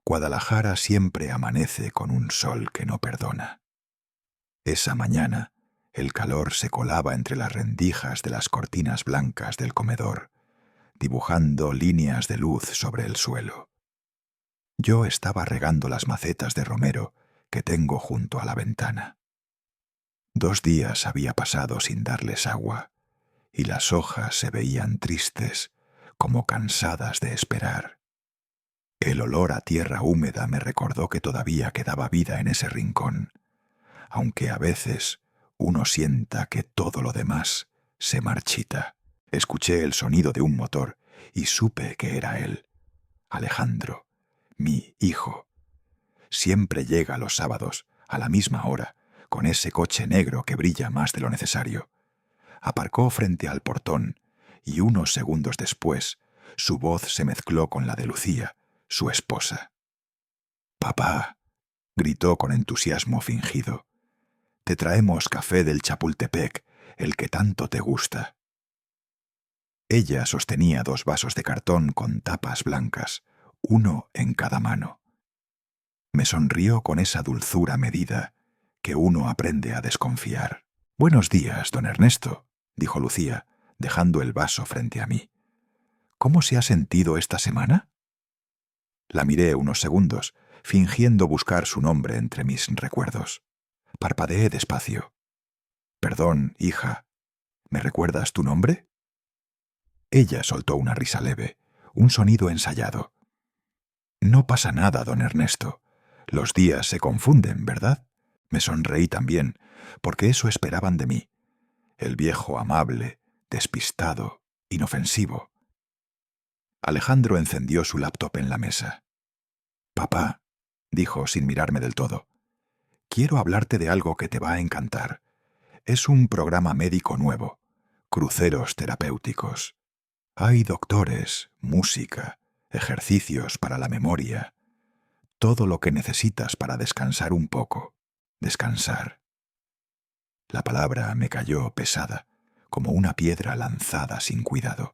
Guadalajara siempre amanece con un sol que no perdona. Esa mañana, el calor se colaba entre las rendijas de las cortinas blancas del comedor, dibujando líneas de luz sobre el suelo. Yo estaba regando las macetas de romero que tengo junto a la ventana. 2 días había pasado sin darles agua, y las hojas se veían tristes, como cansadas de esperar. El olor a tierra húmeda me recordó que todavía quedaba vida en ese rincón, aunque a veces uno sienta que todo lo demás se marchita. Escuché el sonido de un motor y supe que era él, Alejandro, mi hijo. Siempre llega los sábados, a la misma hora, con ese coche negro que brilla más de lo necesario. Aparcó frente al portón y unos segundos después su voz se mezcló con la de Lucía, su esposa. «Papá», gritó con entusiasmo fingido, «te traemos café del Chapultepec, el que tanto te gusta». Ella sostenía 2 vasos de cartón con tapas blancas, uno en cada mano. Me sonrió con esa dulzura medida que uno aprende a desconfiar. «Buenos días, don Ernesto», dijo Lucía, dejando el vaso frente a mí. «¿Cómo se ha sentido esta semana?» La miré unos segundos, fingiendo buscar su nombre entre mis recuerdos. Parpadeé despacio. «Perdón, hija, ¿me recuerdas tu nombre?» Ella soltó una risa leve, un sonido ensayado. «No pasa nada, don Ernesto. Los días se confunden, ¿verdad?» Me sonreí también, porque eso esperaban de mí. El viejo amable, despistado, inofensivo. Alejandro encendió su laptop en la mesa. «Papá», dijo sin mirarme del todo, «quiero hablarte de algo que te va a encantar. Es un programa médico nuevo, cruceros terapéuticos. Hay doctores, música, ejercicios para la memoria, todo lo que necesitas para descansar un poco. Descansar». La palabra me cayó pesada, como una piedra lanzada sin cuidado.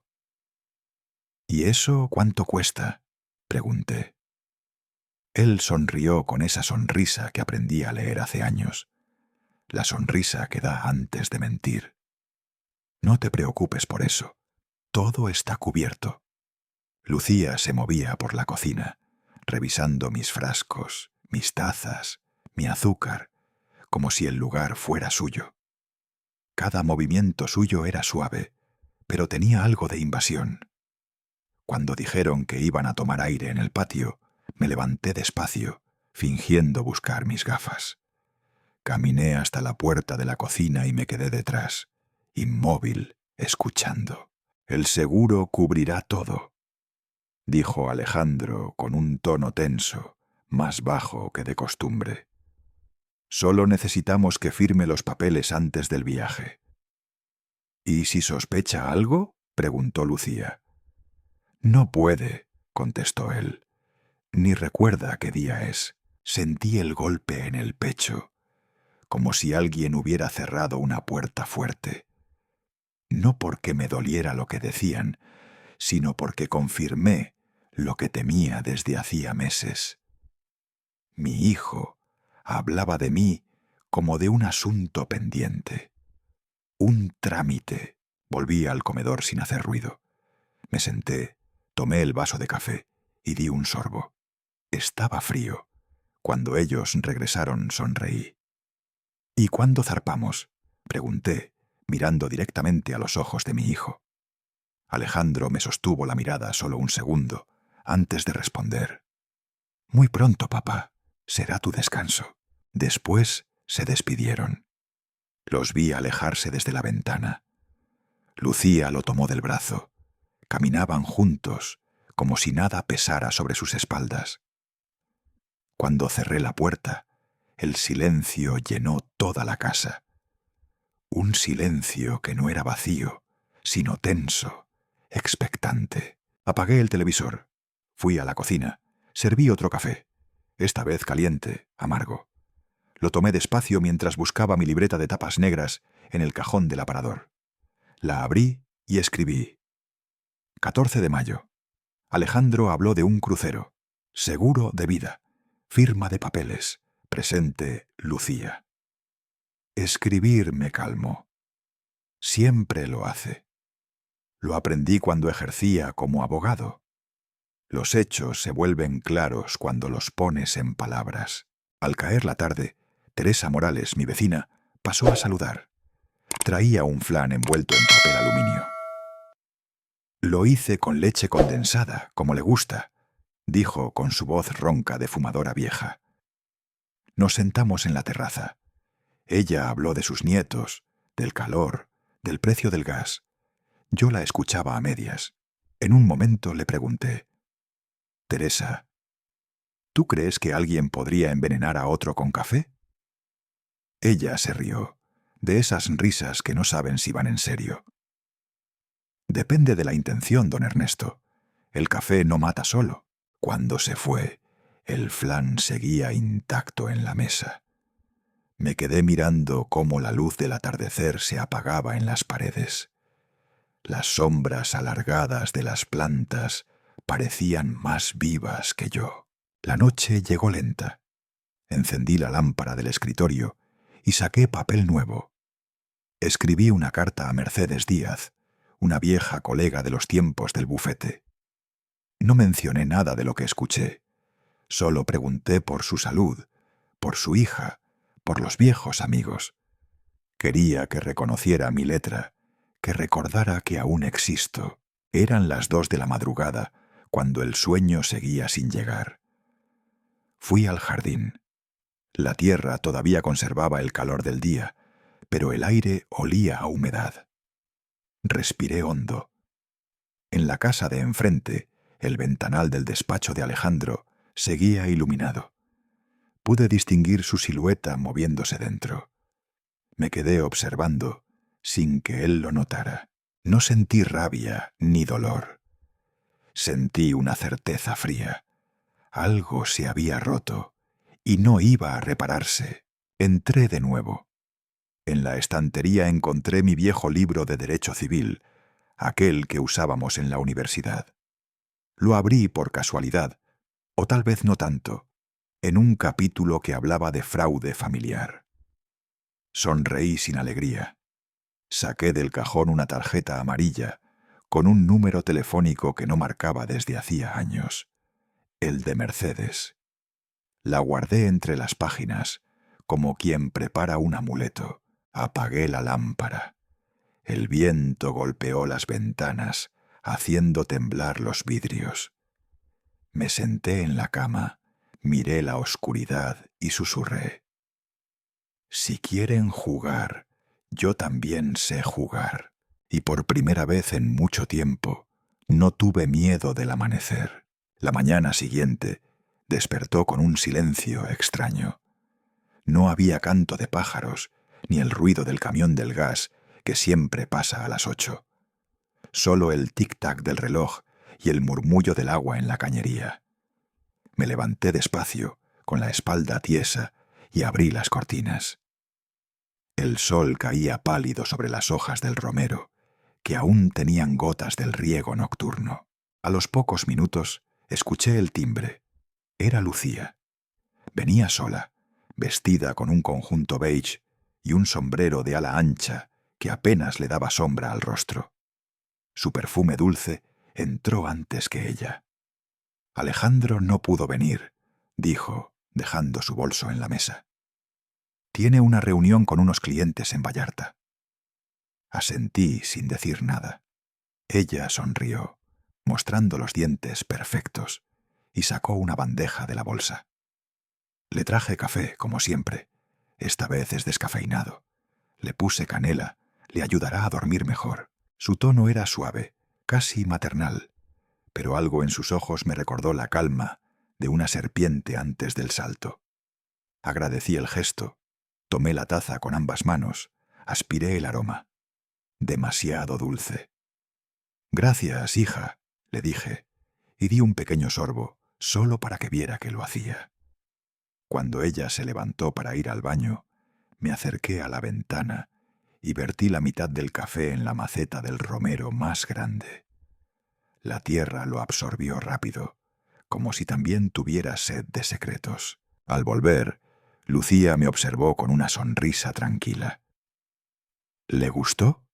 «¿Y eso cuánto cuesta?», pregunté. Él sonrió con esa sonrisa que aprendí a leer hace años, la sonrisa que da antes de mentir. «No te preocupes por eso, todo está cubierto». Lucía se movía por la cocina, revisando mis frascos, mis tazas, mi azúcar, como si el lugar fuera suyo. Cada movimiento suyo era suave, pero tenía algo de invasión. Cuando dijeron que iban a tomar aire en el patio, me levanté despacio, fingiendo buscar mis gafas. Caminé hasta la puerta de la cocina y me quedé detrás, inmóvil, escuchando. «El seguro cubrirá todo», dijo Alejandro con un tono tenso, más bajo que de costumbre. «Solo necesitamos que firme los papeles antes del viaje». «¿Y si sospecha algo?», preguntó Lucía. «No puede», contestó él. «Ni recuerda qué día es». Sentí el golpe en el pecho, como si alguien hubiera cerrado una puerta fuerte. No porque me doliera lo que decían, sino porque confirmé lo que temía desde hacía meses. Mi hijo hablaba de mí como de un asunto pendiente. Un trámite. Volví al comedor sin hacer ruido. Me senté, tomé el vaso de café y di un sorbo. Estaba frío. Cuando ellos regresaron, sonreí. «¿Y cuándo zarpamos?», pregunté, mirando directamente a los ojos de mi hijo. Alejandro me sostuvo la mirada solo un segundo, antes de responder. «Muy pronto, papá. Será tu descanso». Después se despidieron. Los vi alejarse desde la ventana. Lucía lo tomó del brazo. Caminaban juntos, como si nada pesara sobre sus espaldas. Cuando cerré la puerta, el silencio llenó toda la casa. Un silencio que no era vacío, sino tenso, expectante. Apagué el televisor. Fui a la cocina. Serví otro café, esta vez caliente, amargo. Lo tomé despacio mientras buscaba mi libreta de tapas negras en el cajón del aparador. La abrí y escribí. 14 de mayo. Alejandro habló de un crucero. Seguro de vida. Firma de papeles. Presente Lucía. Escribir me calmó. Siempre lo hace. Lo aprendí cuando ejercía como abogado. Los hechos se vuelven claros cuando los pones en palabras. Al caer la tarde, Teresa Morales, mi vecina, pasó a saludar. Traía un flan envuelto en papel aluminio. Lo hice con leche condensada, como le gusta, dijo con su voz ronca de fumadora vieja. Nos sentamos en la terraza. Ella habló de sus nietos, del calor, del precio del gas. Yo la escuchaba a medias. En un momento le pregunté: Teresa, ¿tú crees que alguien podría envenenar a otro con café? Ella se rió, de esas risas que no saben si van en serio. Depende de la intención, don Ernesto. El café no mata solo. Cuando se fue, el flan seguía intacto en la mesa. Me quedé mirando cómo la luz del atardecer se apagaba en las paredes. Las sombras alargadas de las plantas parecían más vivas que yo. La noche llegó lenta. Encendí la lámpara del escritorio y saqué papel nuevo. Escribí una carta a Mercedes Díaz, una vieja colega de los tiempos del bufete. No mencioné nada de lo que escuché. Solo pregunté por su salud, por su hija, por los viejos amigos. Quería que reconociera mi letra, que recordara que aún existo. Eran las 2 de la madrugada, cuando el sueño seguía sin llegar. Fui al jardín. La tierra todavía conservaba el calor del día, pero el aire olía a humedad. Respiré hondo. En la casa de enfrente, el ventanal del despacho de Alejandro seguía iluminado. Pude distinguir su silueta moviéndose dentro. Me quedé observando, sin que él lo notara. No sentí rabia ni dolor. Sentí una certeza fría. Algo se había roto, y no iba a repararse. Entré de nuevo. En la estantería encontré mi viejo libro de Derecho Civil, aquel que usábamos en la universidad. Lo abrí por casualidad, o tal vez no tanto, en un capítulo que hablaba de fraude familiar. Sonreí sin alegría. Saqué del cajón una tarjeta amarilla con un número telefónico que no marcaba desde hacía años, el de Mercedes. La guardé entre las páginas, como quien prepara un amuleto. Apagué la lámpara. El viento golpeó las ventanas, haciendo temblar los vidrios. Me senté en la cama, miré la oscuridad y susurré: si quieren jugar, yo también sé jugar. Y por primera vez en mucho tiempo, no tuve miedo del amanecer. La mañana siguiente despertó con un silencio extraño. No había canto de pájaros, ni el ruido del camión del gas que siempre pasa a las 8. Solo el tic-tac del reloj y el murmullo del agua en la cañería. Me levanté despacio, con la espalda tiesa, y abrí las cortinas. El sol caía pálido sobre las hojas del romero, que aún tenían gotas del riego nocturno. A los pocos minutos escuché el timbre. Era Lucía. Venía sola, vestida con un conjunto beige y un sombrero de ala ancha que apenas le daba sombra al rostro. Su perfume dulce entró antes que ella. Alejandro no pudo venir, dijo, dejando su bolso en la mesa. Tiene una reunión con unos clientes en Vallarta. Asentí sin decir nada. Ella sonrió, mostrando los dientes perfectos, y sacó una bandeja de la bolsa. Le traje café, como siempre. Esta vez es descafeinado. Le puse canela, le ayudará a dormir mejor. Su tono era suave, casi maternal, pero algo en sus ojos me recordó la calma de una serpiente antes del salto. Agradecí el gesto, tomé la taza con ambas manos, aspiré el aroma. Demasiado dulce. Gracias, hija, le dije, y di un pequeño sorbo, solo para que viera que lo hacía. Cuando ella se levantó para ir al baño, me acerqué a la ventana y vertí la mitad del café en la maceta del romero más grande. La tierra lo absorbió rápido, como si también tuviera sed de secretos. Al volver, Lucía me observó con una sonrisa tranquila. ¿Le gustó?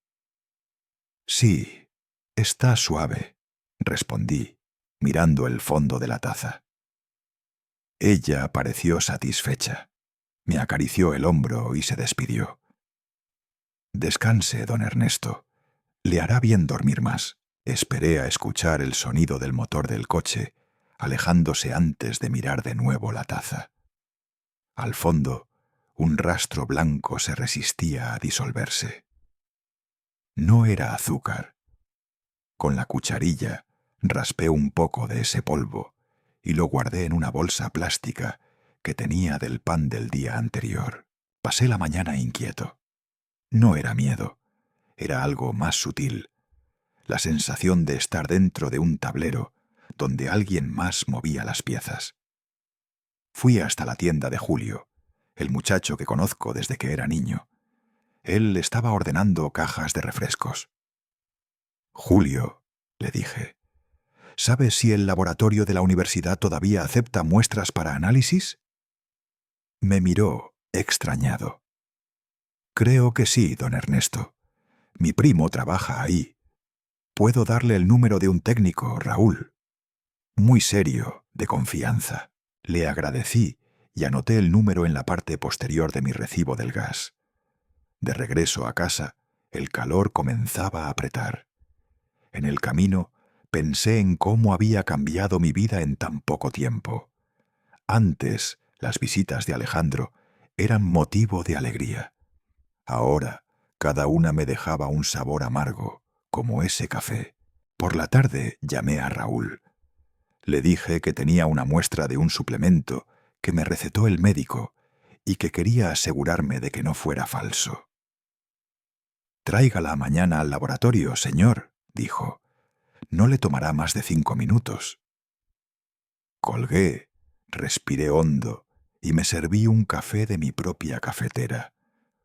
Sí, está suave, respondí, mirando el fondo de la taza. Ella pareció satisfecha. Me acarició el hombro y se despidió. Descanse, don Ernesto. Le hará bien dormir más. Esperé a escuchar el sonido del motor del coche, alejándose antes de mirar de nuevo la taza. Al fondo, un rastro blanco se resistía a disolverse. No era azúcar. Con la cucharilla raspé un poco de ese polvo y lo guardé en una bolsa plástica que tenía del pan del día anterior. Pasé la mañana inquieto. No era miedo, era algo más sutil, la sensación de estar dentro de un tablero donde alguien más movía las piezas. Fui hasta la tienda de Julio, el muchacho que conozco desde que era niño. Él estaba ordenando cajas de refrescos. Julio, le dije, ¿sabes si el laboratorio de la universidad todavía acepta muestras para análisis? Me miró, extrañado. Creo que sí, don Ernesto. Mi primo trabaja ahí. Puedo darle el número de un técnico, Raúl. Muy serio, de confianza. Le agradecí y anoté el número en la parte posterior de mi recibo del gas. De regreso a casa, el calor comenzaba a apretar. En el camino, pensé en cómo había cambiado mi vida en tan poco tiempo. Antes, las visitas de Alejandro eran motivo de alegría. Ahora, cada una me dejaba un sabor amargo, como ese café. Por la tarde llamé a Raúl. Le dije que tenía una muestra de un suplemento que me recetó el médico y que quería asegurarme de que no fuera falso. «Tráigala mañana al laboratorio, señor», dijo. «No le tomará más de 5 minutos». Colgué, respiré hondo y me serví un café de mi propia cafetera,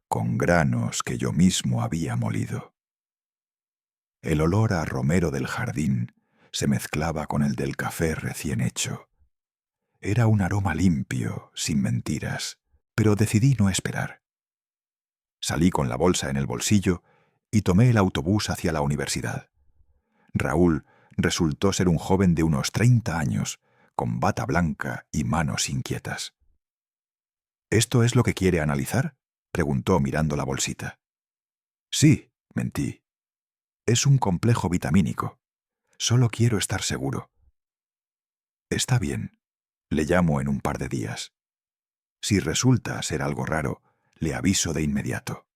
con granos que yo mismo había molido. El olor a romero del jardín se mezclaba con el del café recién hecho. Era un aroma limpio, sin mentiras, pero decidí no esperar. Salí con la bolsa en el bolsillo y tomé el autobús hacia la universidad. Raúl resultó ser un joven de unos 30 años, con bata blanca y manos inquietas. «¿Esto es lo que quiere analizar?», preguntó mirando la bolsita. «Sí», mentí. «Es un complejo vitamínico. Solo quiero estar seguro». «Está bien. Le llamo en un par de días. Si resulta ser algo raro, le aviso de inmediato».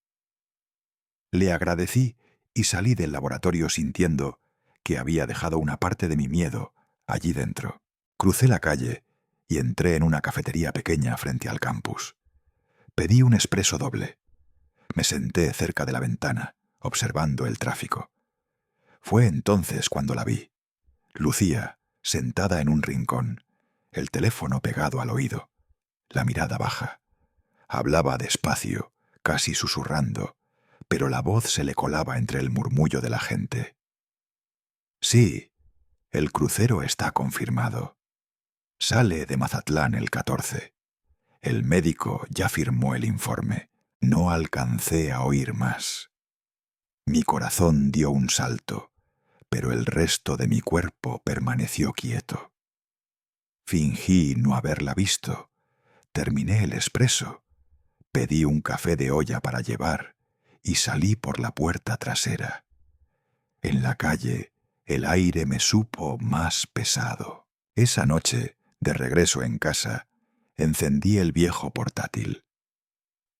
Le agradecí y salí del laboratorio sintiendo que había dejado una parte de mi miedo allí dentro. Crucé la calle y entré en una cafetería pequeña frente al campus. Pedí un expreso doble. Me senté cerca de la ventana, observando el tráfico. Fue entonces cuando la vi. Lucía, sentada en un rincón, el teléfono pegado al oído, la mirada baja. Hablaba despacio, casi susurrando, pero la voz se le colaba entre el murmullo de la gente. «Sí, el crucero está confirmado. Sale de Mazatlán el 14. El médico ya firmó el informe. No alcancé a oír más. Mi corazón dio un salto, pero el resto de mi cuerpo permaneció quieto. Fingí no haberla visto. Terminé el expreso. Pedí un café de olla para llevar y salí por la puerta trasera. En la calle, el aire me supo más pesado. Esa noche, de regreso en casa, encendí el viejo portátil.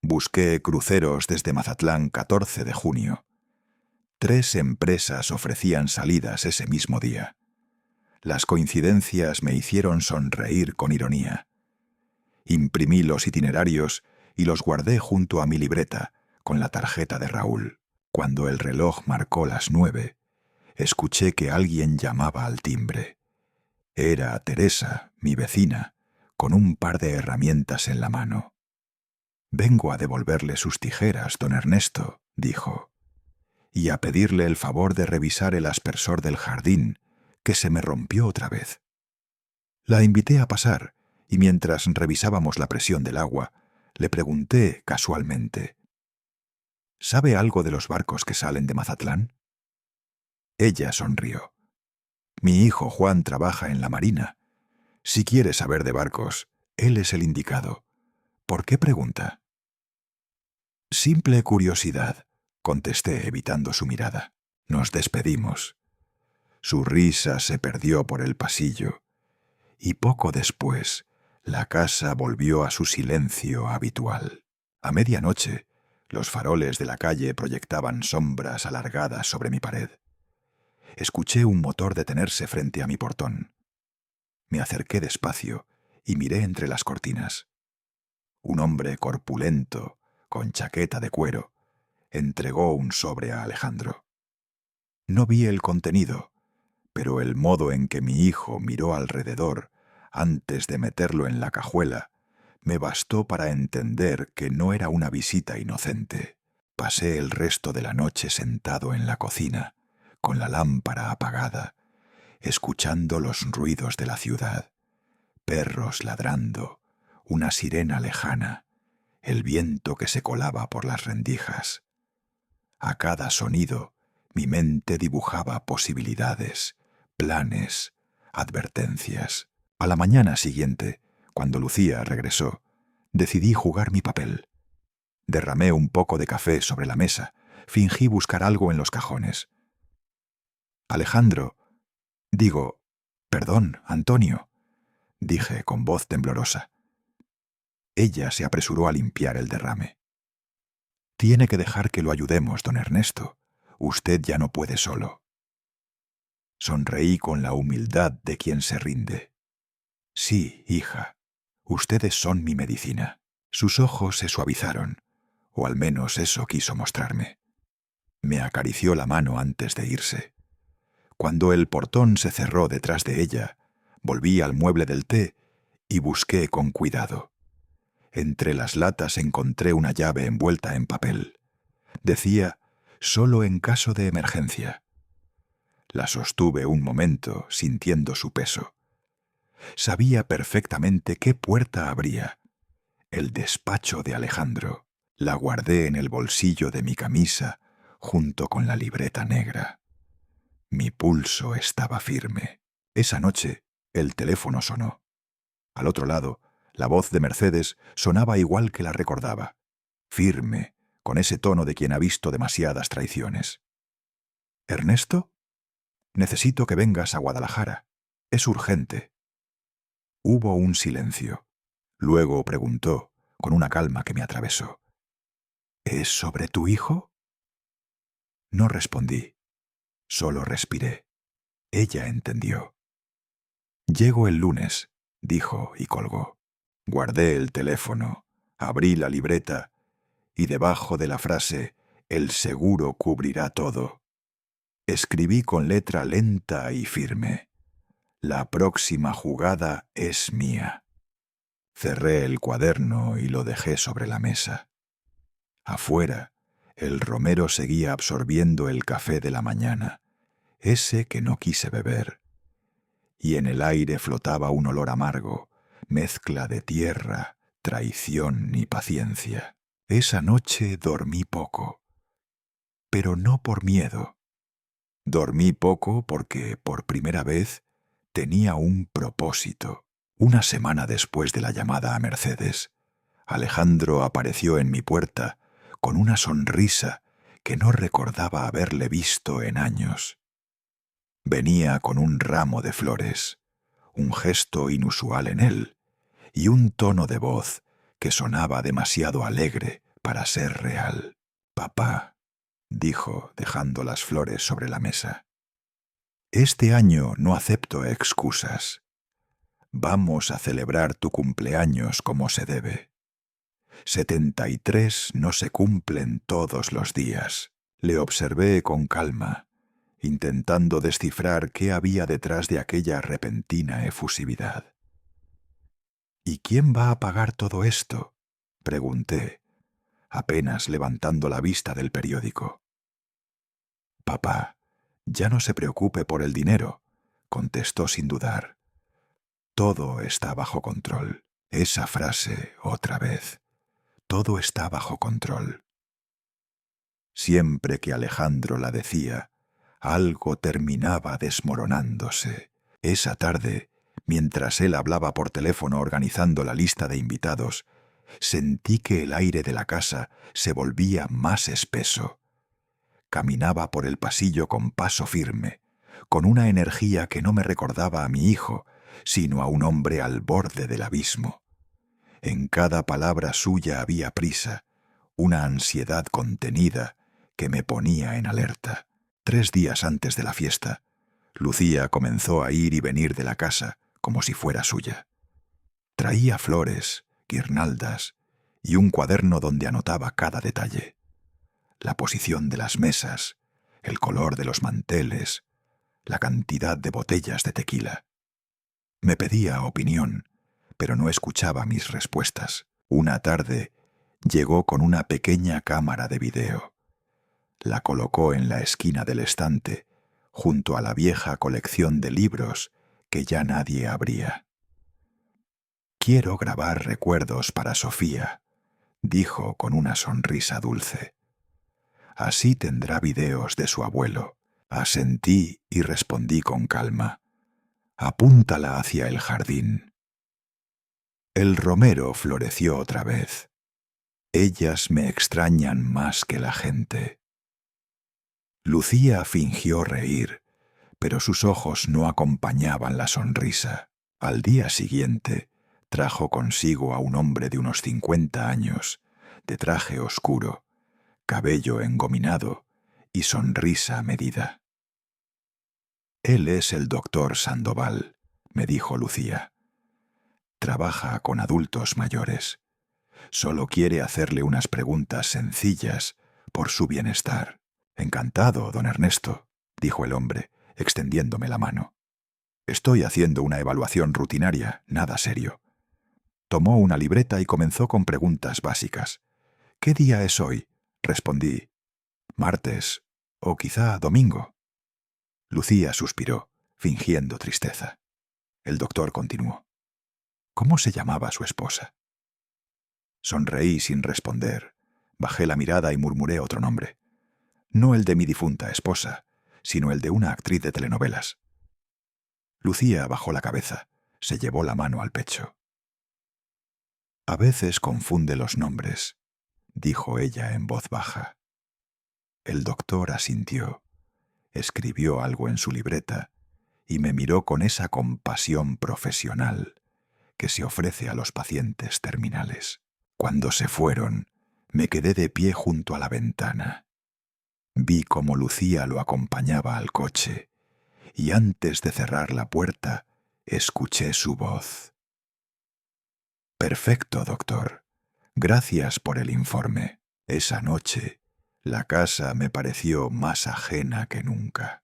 Busqué cruceros desde Mazatlán 14 de junio. 3 empresas ofrecían salidas ese mismo día. Las coincidencias me hicieron sonreír con ironía. Imprimí los itinerarios y los guardé junto a mi libreta con la tarjeta de Raúl. Cuando el reloj marcó las 9, escuché que alguien llamaba al timbre. Era Teresa, mi vecina, con un par de herramientas en la mano. «Vengo a devolverle sus tijeras, don Ernesto», dijo, «y a pedirle el favor de revisar el aspersor del jardín, que se me rompió otra vez». La invité a pasar, y mientras revisábamos la presión del agua, le pregunté casualmente: ¿sabe algo de los barcos que salen de Mazatlán? Ella sonrió. Mi hijo Juan trabaja en la marina. Si quiere saber de barcos, él es el indicado. ¿Por qué pregunta? Simple curiosidad, contesté evitando su mirada. Nos despedimos. Su risa se perdió por el pasillo, y poco después la casa volvió a su silencio habitual. A medianoche, los faroles de la calle proyectaban sombras alargadas sobre mi pared. Escuché un motor detenerse frente a mi portón. Me acerqué despacio y miré entre las cortinas. Un hombre corpulento, con chaqueta de cuero, entregó un sobre a Alejandro. No vi el contenido, pero el modo en que mi hijo miró alrededor antes de meterlo en la cajuela me bastó para entender que no era una visita inocente. Pasé el resto de la noche sentado en la cocina, con la lámpara apagada, escuchando los ruidos de la ciudad: perros ladrando, una sirena lejana, el viento que se colaba por las rendijas. A cada sonido, mi mente dibujaba posibilidades, planes, advertencias. A la mañana siguiente, cuando Lucía regresó, decidí jugar mi papel. Derramé un poco de café sobre la mesa, fingí buscar algo en los cajones. Alejandro, perdón, Antonio, dije con voz temblorosa. Ella se apresuró a limpiar el derrame. Tiene que dejar que lo ayudemos, don Ernesto. Usted ya no puede solo. Sonreí con la humildad de quien se rinde. Sí, hija, ustedes son mi medicina. Sus ojos se suavizaron, o al menos eso quiso mostrarme. Me acarició la mano antes de irse. Cuando el portón se cerró detrás de ella, volví al mueble del té y busqué con cuidado. Entre las latas encontré una llave envuelta en papel. Decía: solo en caso de emergencia. La sostuve un momento, sintiendo su peso. Sabía perfectamente qué puerta abría. El despacho de Alejandro. La guardé en el bolsillo de mi camisa, junto con la libreta negra. Mi pulso estaba firme. Esa noche, el teléfono sonó. Al otro lado, la voz de Mercedes sonaba igual que la recordaba, firme, con ese tono de quien ha visto demasiadas traiciones. ¿Ernesto? Necesito que vengas a Guadalajara. Es urgente. Hubo un silencio. Luego preguntó, con una calma que me atravesó: ¿es sobre tu hijo? No respondí. Solo respiré. Ella entendió. Llego el lunes, dijo y colgó. Guardé el teléfono, abrí la libreta y debajo de la frase «el seguro cubrirá todo», escribí con letra lenta y firme: «La próxima jugada es mía». Cerré el cuaderno y lo dejé sobre la mesa. Afuera, el romero seguía absorbiendo el café de la mañana, ese que no quise beber, y en el aire flotaba un olor amargo, mezcla de tierra, traición y paciencia. Esa noche dormí poco, pero no por miedo. Dormí poco porque, por primera vez, tenía un propósito. Una semana después de la llamada a Mercedes, Alejandro apareció en mi puerta con una sonrisa que no recordaba haberle visto en años. Venía con un ramo de flores, un gesto inusual en él, y un tono de voz que sonaba demasiado alegre para ser real. «Papá», dijo, dejando las flores sobre la mesa, «este año no acepto excusas. Vamos a celebrar tu cumpleaños como se debe. 73 no se cumplen todos los días». Le observé con calma, intentando descifrar qué había detrás de aquella repentina efusividad. «¿Y quién va a pagar todo esto?», pregunté, apenas levantando la vista del periódico. «Papá, ya no se preocupe por el dinero», contestó sin dudar. Todo está bajo control. Esa frase, otra vez. Todo está bajo control. Siempre que Alejandro la decía, algo terminaba desmoronándose. Esa tarde, mientras él hablaba por teléfono organizando la lista de invitados, sentí que el aire de la casa se volvía más espeso. Caminaba por el pasillo con paso firme, con una energía que no me recordaba a mi hijo, sino a un hombre al borde del abismo. En cada palabra suya había prisa, una ansiedad contenida que me ponía en alerta. 3 días antes de la fiesta, Lucía comenzó a ir y venir de la casa como si fuera suya. Traía flores, guirnaldas y un cuaderno donde anotaba cada detalle. La posición de las mesas, el color de los manteles, la cantidad de botellas de tequila. Me pedía opinión, pero no escuchaba mis respuestas. Una tarde llegó con una pequeña cámara de video. La colocó en la esquina del estante, junto a la vieja colección de libros que ya nadie abría. «Quiero grabar recuerdos para Sofía», dijo con una sonrisa dulce. «Así tendrá videos de su abuelo». Asentí y respondí con calma. «Apúntala hacia el jardín». El romero floreció otra vez. Ellas me extrañan más que la gente. Lucía fingió reír, pero sus ojos no acompañaban la sonrisa. Al día siguiente, trajo consigo a un hombre de unos 50 años, de traje oscuro, cabello engominado y sonrisa medida. «Él es el doctor Sandoval», me dijo Lucía. «Trabaja con adultos mayores. Solo quiere hacerle unas preguntas sencillas por su bienestar». «Encantado, don Ernesto», dijo el hombre, extendiéndome la mano. «Estoy haciendo una evaluación rutinaria, nada serio». Tomó una libreta y comenzó con preguntas básicas. «¿Qué día es hoy?», respondí. «Martes, o quizá domingo». Lucía suspiró, fingiendo tristeza. El doctor continuó. «¿Cómo se llamaba su esposa?». Sonreí sin responder. Bajé la mirada y murmuré otro nombre. No el de mi difunta esposa, sino el de una actriz de telenovelas. Lucía bajó la cabeza, se llevó la mano al pecho. «A veces confunde los nombres», dijo ella en voz baja. El doctor asintió. Escribió algo en su libreta y me miró con esa compasión profesional que se ofrece a los pacientes terminales. Cuando se fueron, me quedé de pie junto a la ventana. Vi cómo Lucía lo acompañaba al coche y antes de cerrar la puerta escuché su voz. «Perfecto, doctor. Gracias por el informe. Esa noche la casa me pareció más ajena que nunca».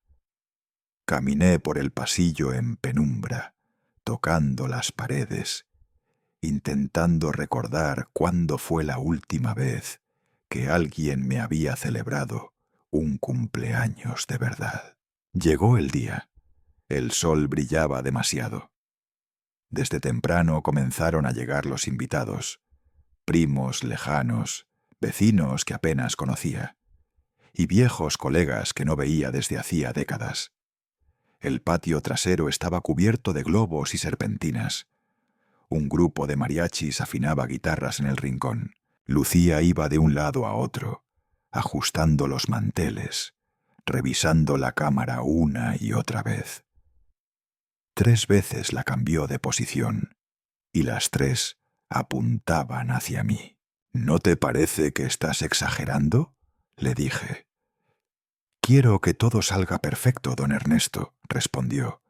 Caminé por el pasillo en penumbra, tocando las paredes, intentando recordar cuándo fue la última vez que alguien me había celebrado un cumpleaños de verdad. Llegó el día. El sol brillaba demasiado. Desde temprano comenzaron a llegar los invitados, primos lejanos, vecinos que apenas conocía, y viejos colegas que no veía desde hacía décadas. El patio trasero estaba cubierto de globos y serpentinas. Un grupo de mariachis afinaba guitarras en el rincón. Lucía iba de un lado a otro, ajustando los manteles, revisando la cámara una y otra vez. 3 veces la cambió de posición, y las 3 apuntaban hacia mí. «¿No te parece que estás exagerando?», le dije. «Quiero que todo salga perfecto, don Ernesto», respondió.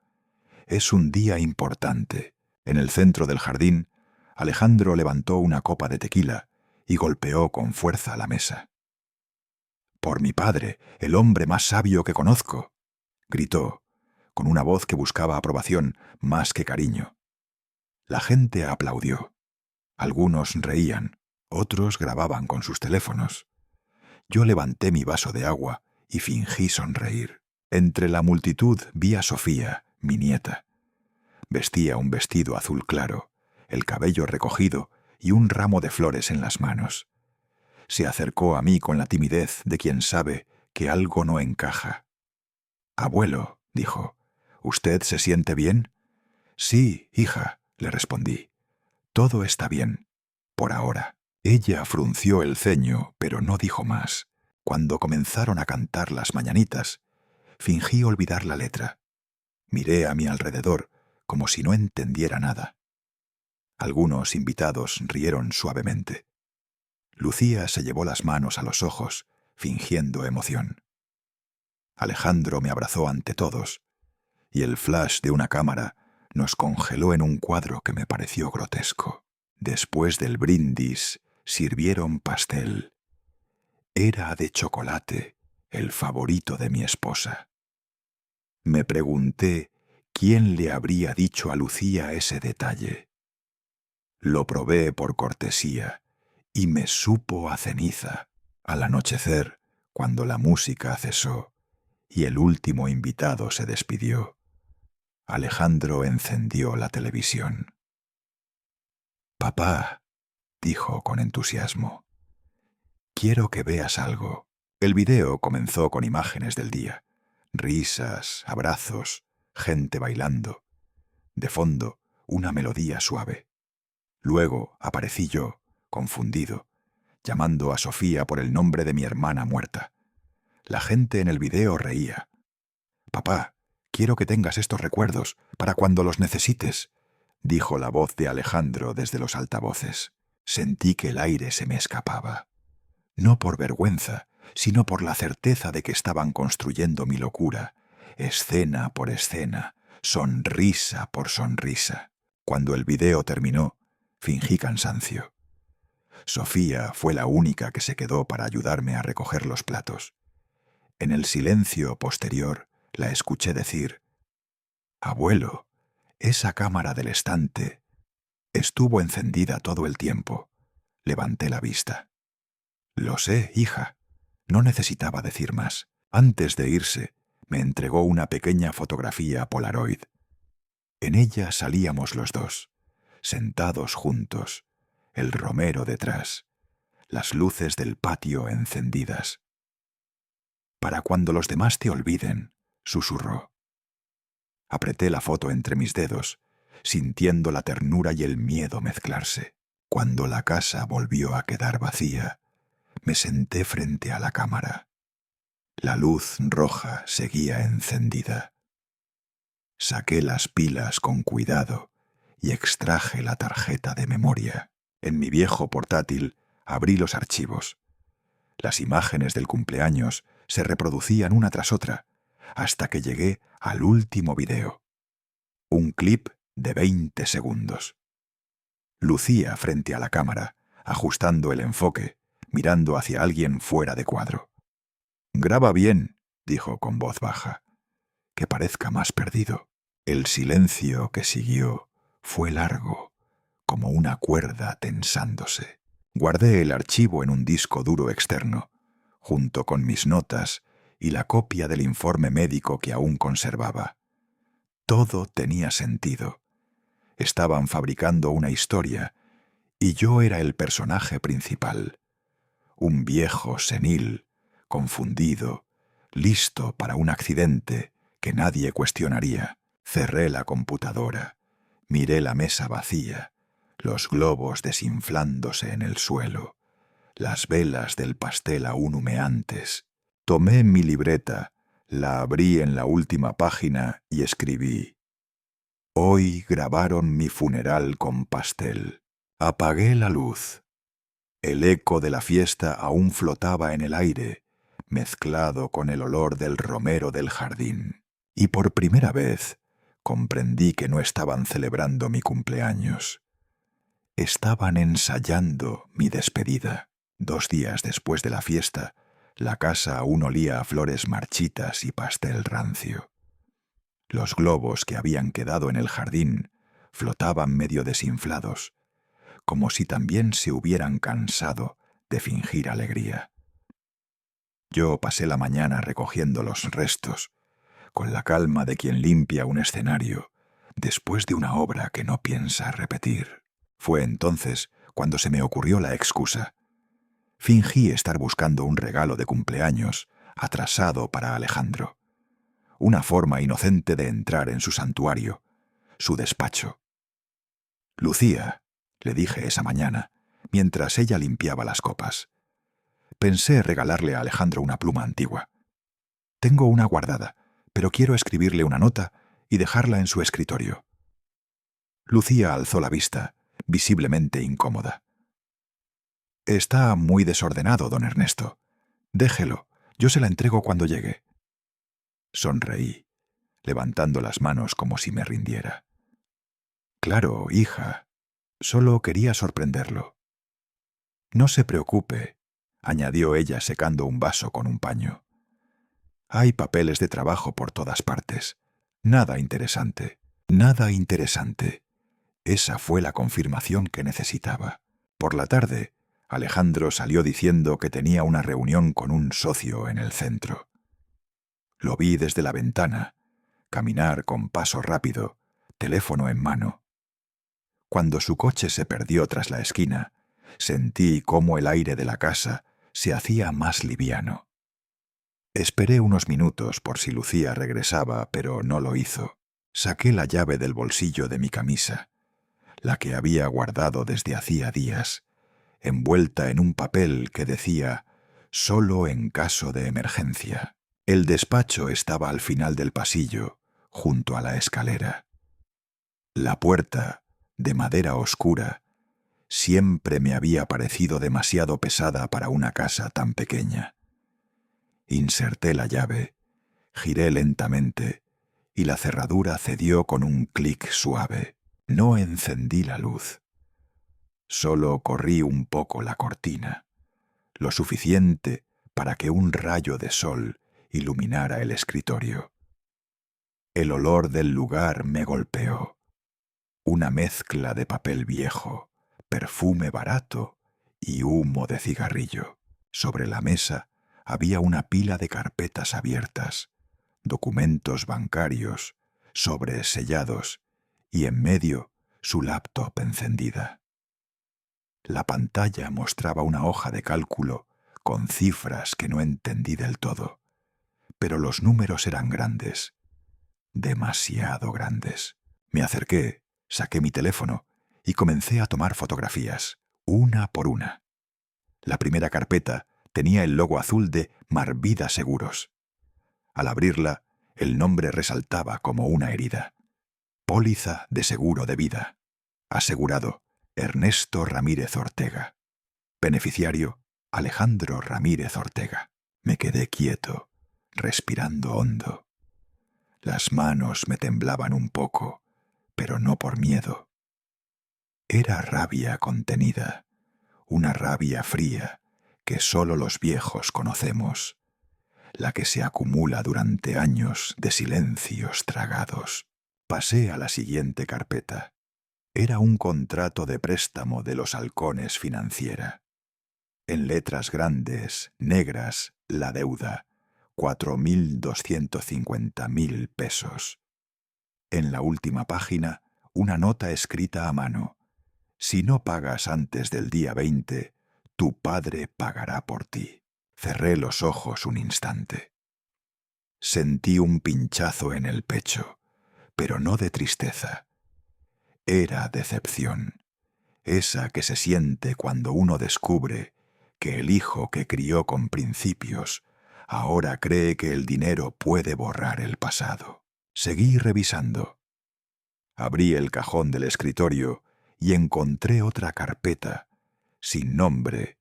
«Es un día importante». En el centro del jardín, Alejandro levantó una copa de tequila y golpeó con fuerza la mesa. «Por mi padre, el hombre más sabio que conozco», gritó, con una voz que buscaba aprobación más que cariño. La gente aplaudió. Algunos reían, otros grababan con sus teléfonos. Yo levanté mi vaso de agua y fingí sonreír. Entre la multitud vi a Sofía, mi nieta. Vestía un vestido azul claro, el cabello recogido y un ramo de flores en las manos. Se acercó a mí con la timidez de quien sabe que algo no encaja. «Abuelo», dijo, «¿usted se siente bien?» «Sí, hija», le respondí. «Todo está bien, por ahora». Ella frunció el ceño, pero no dijo más. Cuando comenzaron a cantar las mañanitas, fingí olvidar la letra. Miré a mi alrededor como si no entendiera nada. Algunos invitados rieron suavemente. Lucía se llevó las manos a los ojos, fingiendo emoción. Alejandro me abrazó ante todos, y el flash de una cámara nos congeló en un cuadro que me pareció grotesco. Después del brindis, sirvieron pastel. Era de chocolate, el favorito de mi esposa. Me pregunté quién le habría dicho a Lucía ese detalle. Lo probé por cortesía y me supo a ceniza. Al anochecer, cuando la música cesó y el último invitado se despidió, Alejandro encendió la televisión. «Papá», dijo con entusiasmo, «quiero que veas algo». El video comenzó con imágenes del día. Risas, abrazos, gente bailando. De fondo, una melodía suave. Luego aparecí yo, confundido, llamando a Sofía por el nombre de mi hermana muerta. La gente en el video reía. «Papá, quiero que tengas estos recuerdos para cuando los necesites», dijo la voz de Alejandro desde los altavoces. Sentí que el aire se me escapaba. No por vergüenza, sino por la certeza de que estaban construyendo mi locura, escena por escena, sonrisa por sonrisa. Cuando el video terminó, fingí cansancio. Sofía fue la única que se quedó para ayudarme a recoger los platos. En el silencio posterior la escuché decir: «Abuelo, esa cámara del estante estuvo encendida todo el tiempo». Levanté la vista. «Lo sé, hija». No necesitaba decir más. Antes de irse, me entregó una pequeña fotografía Polaroid. En ella salíamos los dos, sentados juntos, el romero detrás, las luces del patio encendidas. «Para cuando los demás te olviden», susurró. Apreté la foto entre mis dedos, sintiendo la ternura y el miedo mezclarse. Cuando la casa volvió a quedar vacía, me senté frente a la cámara. La luz roja seguía encendida. Saqué las pilas con cuidado y extraje la tarjeta de memoria. En mi viejo portátil abrí los archivos. Las imágenes del cumpleaños se reproducían una tras otra, hasta que llegué al último video. Un clip de 20 segundos. Lucía frente a la cámara, ajustando el enfoque, mirando hacia alguien fuera de cuadro. «Graba bien», dijo con voz baja, «que parezca más perdido». El silencio que siguió fue largo, como una cuerda tensándose. Guardé el archivo en un disco duro externo, junto con mis notas y la copia del informe médico que aún conservaba. Todo tenía sentido. Estaban fabricando una historia, y yo era el personaje principal. Un viejo senil, confundido, listo para un accidente que nadie cuestionaría. Cerré la computadora, miré la mesa vacía, los globos desinflándose en el suelo, las velas del pastel aún humeantes. Tomé mi libreta, la abrí en la última página y escribí: «Hoy grabaron mi funeral con pastel». Apagué la luz. El eco de la fiesta aún flotaba en el aire, mezclado con el olor del romero del jardín. Y por primera vez comprendí que no estaban celebrando mi cumpleaños. Estaban ensayando mi despedida. 2 días después de la fiesta, la casa aún olía a flores marchitas y pastel rancio. Los globos que habían quedado en el jardín flotaban medio desinflados, como si también se hubieran cansado de fingir alegría. Yo pasé la mañana recogiendo los restos, con la calma de quien limpia un escenario, después de una obra que no piensa repetir. Fue entonces cuando se me ocurrió la excusa. Fingí estar buscando un regalo de cumpleaños atrasado para Alejandro. Una forma inocente de entrar en su santuario, su despacho. «Lucía», le dije esa mañana, mientras ella limpiaba las copas. Pensé regalarle a Alejandro una pluma antigua. Tengo una guardada, pero quiero escribirle una nota y dejarla en su escritorio. Lucía alzó la vista, visiblemente incómoda. «Está muy desordenado, don Ernesto. Déjelo, yo se la entrego cuando llegue». Sonreí, levantando las manos como si me rindiera. «Claro, hija, solo quería sorprenderlo». «No se preocupe», añadió ella secando un vaso con un paño. «Hay papeles de trabajo por todas partes. Nada interesante, nada interesante». Esa fue la confirmación que necesitaba. Por la tarde, Alejandro salió diciendo que tenía una reunión con un socio en el centro. Lo vi desde la ventana, caminar con paso rápido, teléfono en mano. Cuando su coche se perdió tras la esquina, sentí cómo el aire de la casa se hacía más liviano. Esperé unos minutos por si Lucía regresaba, pero no lo hizo. Saqué la llave del bolsillo de mi camisa, la que había guardado desde hacía días, envuelta en un papel que decía «Solo en caso de emergencia». El despacho estaba al final del pasillo, junto a la escalera. La puerta, de madera oscura, siempre me había parecido demasiado pesada para una casa tan pequeña. Inserté la llave, giré lentamente, y la cerradura cedió con un clic suave. No encendí la luz. Solo corrí un poco la cortina, lo suficiente para que un rayo de sol iluminara el escritorio. El olor del lugar me golpeó. Una mezcla de papel viejo, perfume barato y humo de cigarrillo. Sobre la mesa había una pila de carpetas abiertas, documentos bancarios, sobres sellados y en medio su laptop encendida. La pantalla mostraba una hoja de cálculo con cifras que no entendí del todo, pero los números eran grandes, demasiado grandes. Me acerqué, saqué mi teléfono y comencé a tomar fotografías, una por una. La primera carpeta tenía el logo azul de Marvida Seguros. Al abrirla, el nombre resaltaba como una herida. Póliza de seguro de vida. Asegurado, Ernesto Ramírez Ortega. Beneficiario, Alejandro Ramírez Ortega. Me quedé quieto, respirando hondo. Las manos me temblaban un poco, pero no por miedo. Era rabia contenida, una rabia fría que solo los viejos conocemos, la que se acumula durante años de silencios tragados. Pasé a la siguiente carpeta. Era un contrato de préstamo de los Halcones Financiera. En letras grandes, negras, la deuda, 4.250.000 pesos. En la última página, una nota escrita a mano. Si no pagas antes del día 20, tu padre pagará por ti. Cerré los ojos un instante. Sentí un pinchazo en el pecho, pero no de tristeza. Era decepción, esa que se siente cuando uno descubre que el hijo que crió con principios ahora cree que el dinero puede borrar el pasado. Seguí revisando. Abrí el cajón del escritorio y encontré otra carpeta, sin nombre,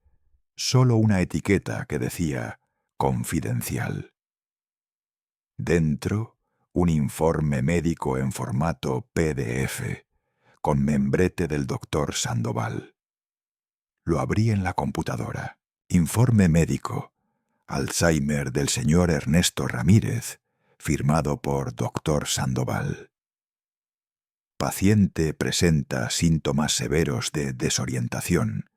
solo una etiqueta que decía «Confidencial». Dentro, un informe médico en formato PDF, con membrete del doctor Sandoval. Lo abrí en la computadora. Informe médico. Alzheimer del señor Ernesto Ramírez, firmado por doctor Sandoval. Paciente presenta síntomas severos de desorientación,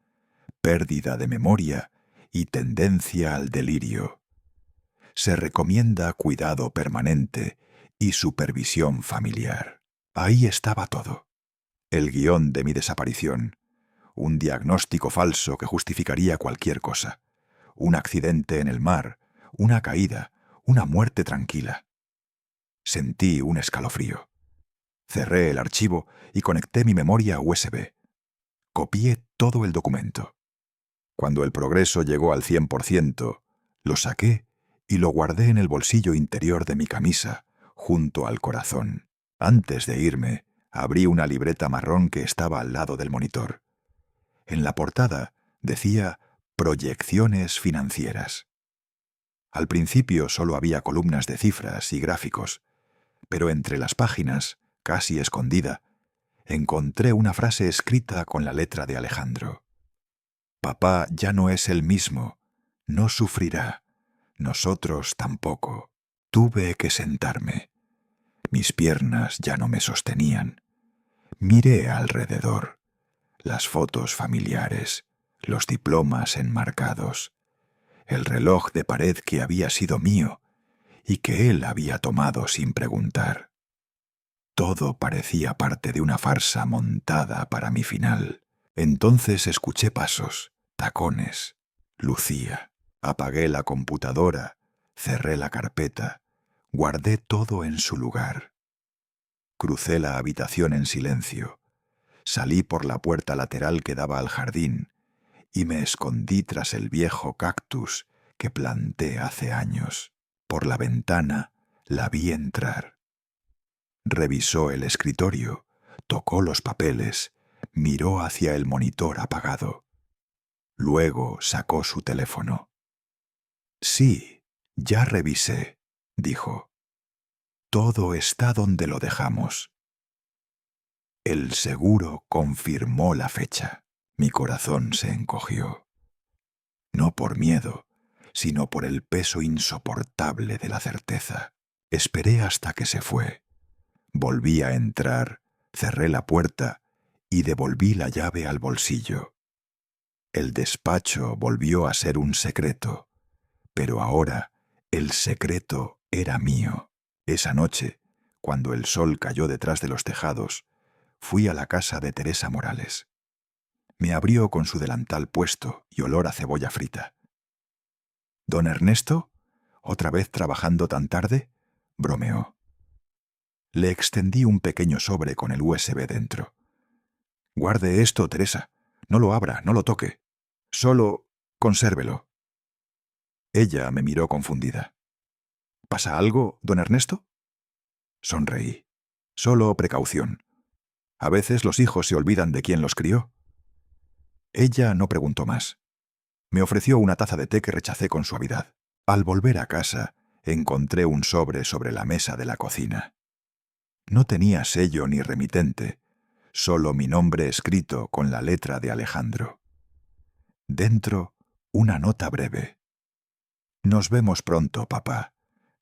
pérdida de memoria y tendencia al delirio. Se recomienda cuidado permanente y supervisión familiar. Ahí estaba todo. El guión de mi desaparición. Un diagnóstico falso que justificaría cualquier cosa. Un accidente en el mar, una caída, una muerte tranquila. Sentí un escalofrío. Cerré el archivo y conecté mi memoria USB. Copié todo el documento. Cuando el progreso llegó al 100%, lo saqué y lo guardé en el bolsillo interior de mi camisa, junto al corazón. Antes de irme, abrí una libreta marrón que estaba al lado del monitor. En la portada decía Proyecciones financieras. Al principio solo había columnas de cifras y gráficos, pero entre las páginas, casi escondida, encontré una frase escrita con la letra de Alejandro. Papá ya no es el mismo, no sufrirá, nosotros tampoco. Tuve que sentarme. Mis piernas ya no me sostenían. Miré alrededor. Las fotos familiares, los diplomas enmarcados, el reloj de pared que había sido mío y que él había tomado sin preguntar. Todo parecía parte de una farsa montada para mi final. Entonces escuché pasos, tacones. Lucía. Apagué la computadora, cerré la carpeta, guardé todo en su lugar. Crucé la habitación en silencio. Salí por la puerta lateral que daba al jardín y me escondí tras el viejo cactus que planté hace años. Por la ventana la vi entrar. Revisó el escritorio, tocó los papeles, miró hacia el monitor apagado. Luego sacó su teléfono. Sí, ya revisé, dijo. Todo está donde lo dejamos. El seguro confirmó la fecha. Mi corazón se encogió. No por miedo, sino por el peso insoportable de la certeza. Esperé hasta que se fue. Volví a entrar, cerré la puerta y devolví la llave al bolsillo. El despacho volvió a ser un secreto, pero ahora el secreto era mío. Esa noche, cuando el sol cayó detrás de los tejados, fui a la casa de Teresa Morales. Me abrió con su delantal puesto y olor a cebolla frita. «¿Don Ernesto? ¿Otra vez trabajando tan tarde?», bromeó. Le extendí un pequeño sobre con el USB dentro. «Guarde esto, Teresa. No lo abra, no lo toque. Solo consérvelo». Ella me miró confundida. «¿Pasa algo, don Ernesto?». Sonreí. «Solo precaución. A veces los hijos se olvidan de quién los crió». Ella no preguntó más. Me ofreció una taza de té que rechacé con suavidad. Al volver a casa, encontré un sobre la mesa de la cocina. No tenía sello ni remitente, solo mi nombre escrito con la letra de Alejandro. Dentro, una nota breve. «Nos vemos pronto, papá.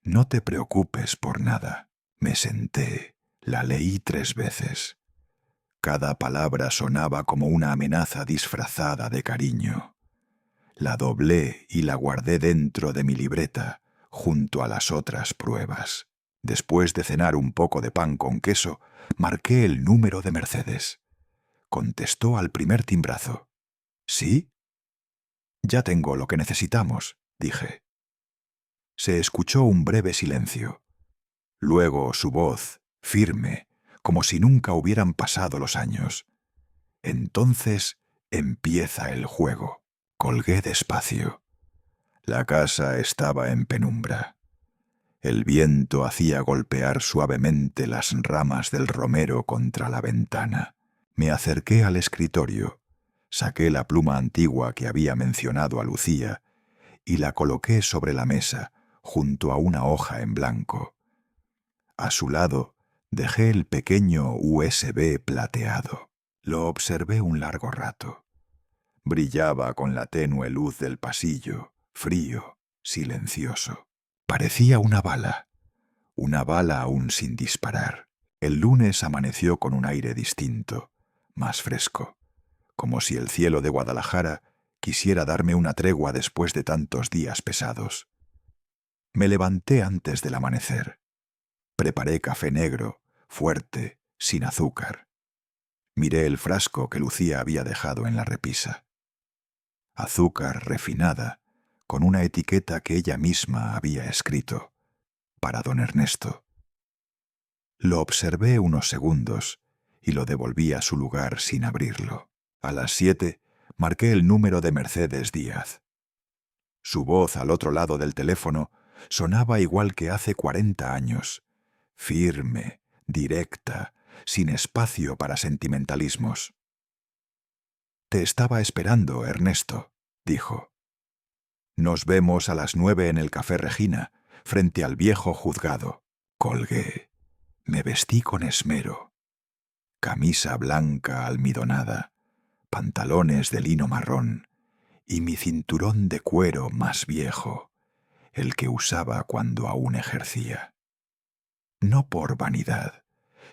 No te preocupes por nada». Me senté, la leí 3 veces. Cada palabra sonaba como una amenaza disfrazada de cariño. La doblé y la guardé dentro de mi libreta, junto a las otras pruebas. Después de cenar un poco de pan con queso, marqué el número de Mercedes. Contestó al primer timbrazo. «¿Sí?» «Ya tengo lo que necesitamos», dije. Se escuchó un breve silencio. Luego su voz, firme, como si nunca hubieran pasado los años. «Entonces empieza el juego». Colgué despacio. La casa estaba en penumbra. El viento hacía golpear suavemente las ramas del romero contra la ventana. Me acerqué al escritorio, saqué la pluma antigua que había mencionado a Lucía y la coloqué sobre la mesa, junto a una hoja en blanco. A su lado dejé el pequeño USB plateado. Lo observé un largo rato. Brillaba con la tenue luz del pasillo, frío, silencioso. Parecía una bala aún sin disparar. El lunes amaneció con un aire distinto, más fresco, como si el cielo de Guadalajara quisiera darme una tregua después de tantos días pesados. Me levanté antes del amanecer. Preparé café negro, fuerte, sin azúcar. Miré el frasco que Lucía había dejado en la repisa. Azúcar refinada, con una etiqueta que ella misma había escrito, para don Ernesto. Lo observé unos segundos y lo devolví a su lugar sin abrirlo. A las 7 marqué el número de Mercedes Díaz. Su voz al otro lado del teléfono sonaba igual que hace 40 años, firme, directa, sin espacio para sentimentalismos. «Te estaba esperando, Ernesto», dijo. «Nos vemos a las 9 en el Café Regina, frente al viejo juzgado». Colgué. Me vestí con esmero. Camisa blanca almidonada, pantalones de lino marrón y mi cinturón de cuero más viejo, el que usaba cuando aún ejercía. No por vanidad,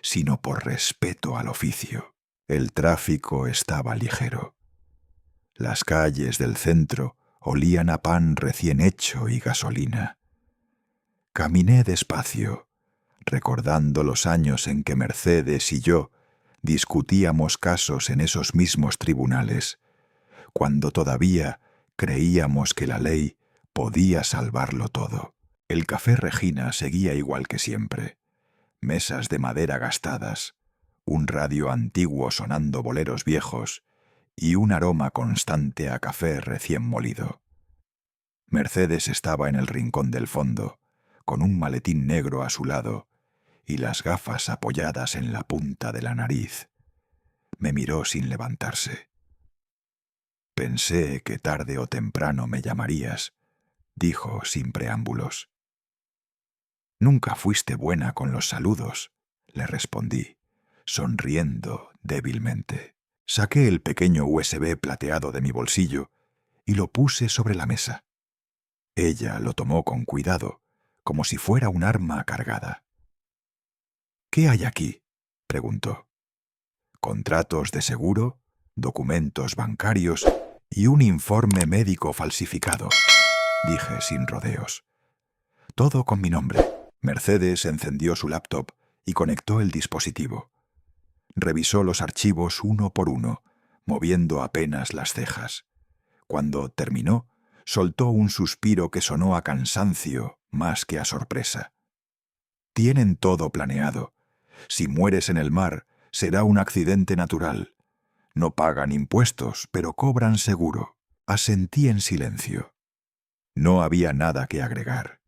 sino por respeto al oficio. El tráfico estaba ligero. Las calles del centro olían a pan recién hecho y gasolina. Caminé despacio, recordando los años en que Mercedes y yo discutíamos casos en esos mismos tribunales, cuando todavía creíamos que la ley podía salvarlo todo. El Café Regina seguía igual que siempre. Mesas de madera gastadas, un radio antiguo sonando boleros viejos y un aroma constante a café recién molido. Mercedes estaba en el rincón del fondo, con un maletín negro a su lado y las gafas apoyadas en la punta de la nariz. Me miró sin levantarse. «Pensé que tarde o temprano me llamarías», dijo sin preámbulos. «Nunca fuiste buena con los saludos», le respondí, sonriendo débilmente. Saqué el pequeño USB plateado de mi bolsillo y lo puse sobre la mesa. Ella lo tomó con cuidado, como si fuera un arma cargada. «¿Qué hay aquí?», preguntó. «Contratos de seguro, documentos bancarios y un informe médico falsificado», dije sin rodeos. «Todo con mi nombre». Mercedes encendió su laptop y conectó el dispositivo. Revisó los archivos uno por uno, moviendo apenas las cejas. Cuando terminó, soltó un suspiro que sonó a cansancio más que a sorpresa. «Tienen todo planeado. Si mueres en el mar, será un accidente natural. No pagan impuestos, pero cobran seguro». Asentí en silencio. No había nada que agregar.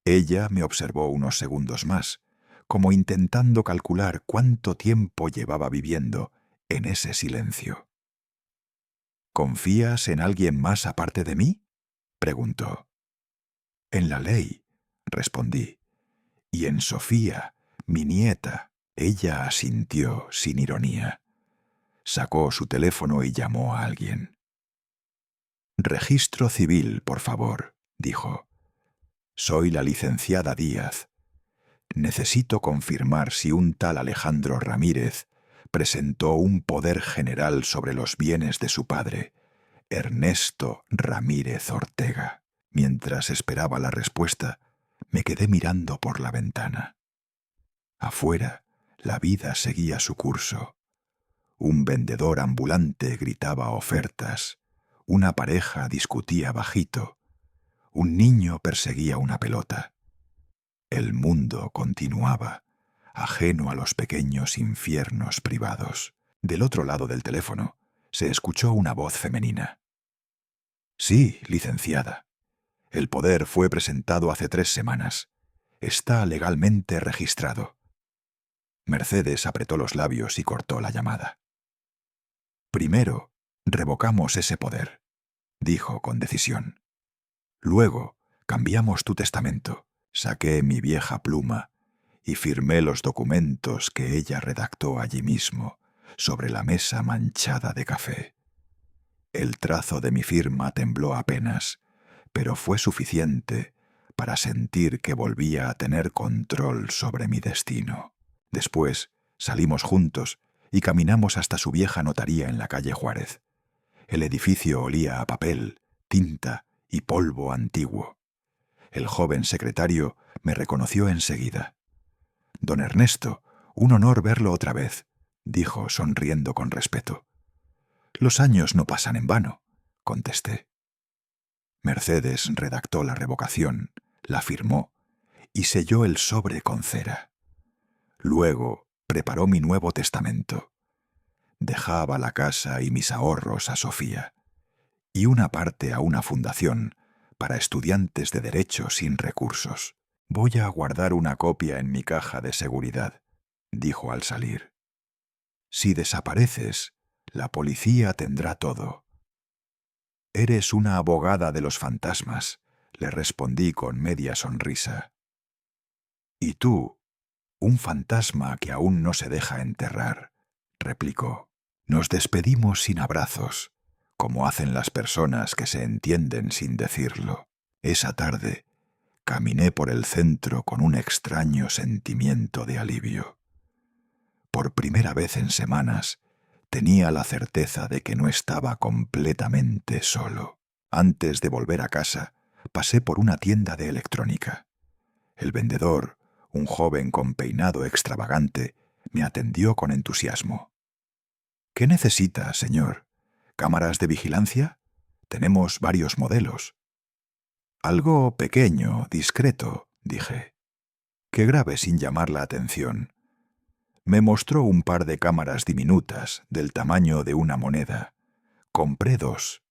Ella me observó unos segundos más, como intentando calcular cuánto tiempo llevaba viviendo en ese silencio. «¿Confías en alguien más aparte de mí?», preguntó. «En la ley», respondí. «Y en Sofía, mi nieta». Ella asintió sin ironía. Sacó su teléfono y llamó a alguien. «Registro civil, por favor», dijo. «Soy la licenciada Díaz. Necesito confirmar si un tal Alejandro Ramírez presentó un poder general sobre los bienes de su padre, Ernesto Ramírez Ortega». Mientras esperaba la respuesta, me quedé mirando por la ventana. Afuera, la vida seguía su curso. Un vendedor ambulante gritaba ofertas, una pareja discutía bajito, un niño perseguía una pelota. El mundo continuaba, ajeno a los pequeños infiernos privados. Del otro lado del teléfono se escuchó una voz femenina. «Sí, licenciada. El poder fue presentado hace 3 semanas. Está legalmente registrado». Mercedes apretó los labios y cortó la llamada. «Primero, revocamos ese poder», dijo con decisión. «Luego, cambiamos tu testamento». Saqué mi vieja pluma y firmé los documentos que ella redactó allí mismo, sobre la mesa manchada de café. El trazo de mi firma tembló apenas, pero fue suficiente para sentir que volvía a tener control sobre mi destino. Después salimos juntos y caminamos hasta su vieja notaría en la calle Juárez. El edificio olía a papel, tinta y polvo antiguo. El joven secretario me reconoció enseguida. Don Ernesto, Un honor verlo otra vez, dijo, sonriendo con respeto. Los años no pasan en vano, contesté. Mercedes redactó la revocación, la firmó y selló el sobre con cera. Luego preparó mi nuevo testamento. Dejaba la casa y mis ahorros a Sofía, y una parte a una fundación para estudiantes de derecho sin recursos. Voy a guardar una copia en mi caja de seguridad, dijo al salir. Si desapareces, la policía tendrá todo. Eres una abogada de los fantasmas, le respondí con media sonrisa. Y tú, un fantasma que aún no se deja enterrar, replicó. Nos despedimos sin abrazos, como hacen las personas que se entienden sin decirlo. Esa tarde, caminé por el centro con un extraño sentimiento de alivio. Por primera vez en semanas, tenía la certeza de que no estaba completamente solo. Antes de volver a casa, pasé por una tienda de electrónica. El vendedor, un joven con peinado extravagante, me atendió con entusiasmo. ¿Qué necesita, señor? ¿Cámaras de vigilancia? Tenemos varios modelos. Algo pequeño, discreto, dije. Que grabe sin llamar la atención. Me mostró un par de cámaras diminutas, del tamaño de una moneda. Compré 2.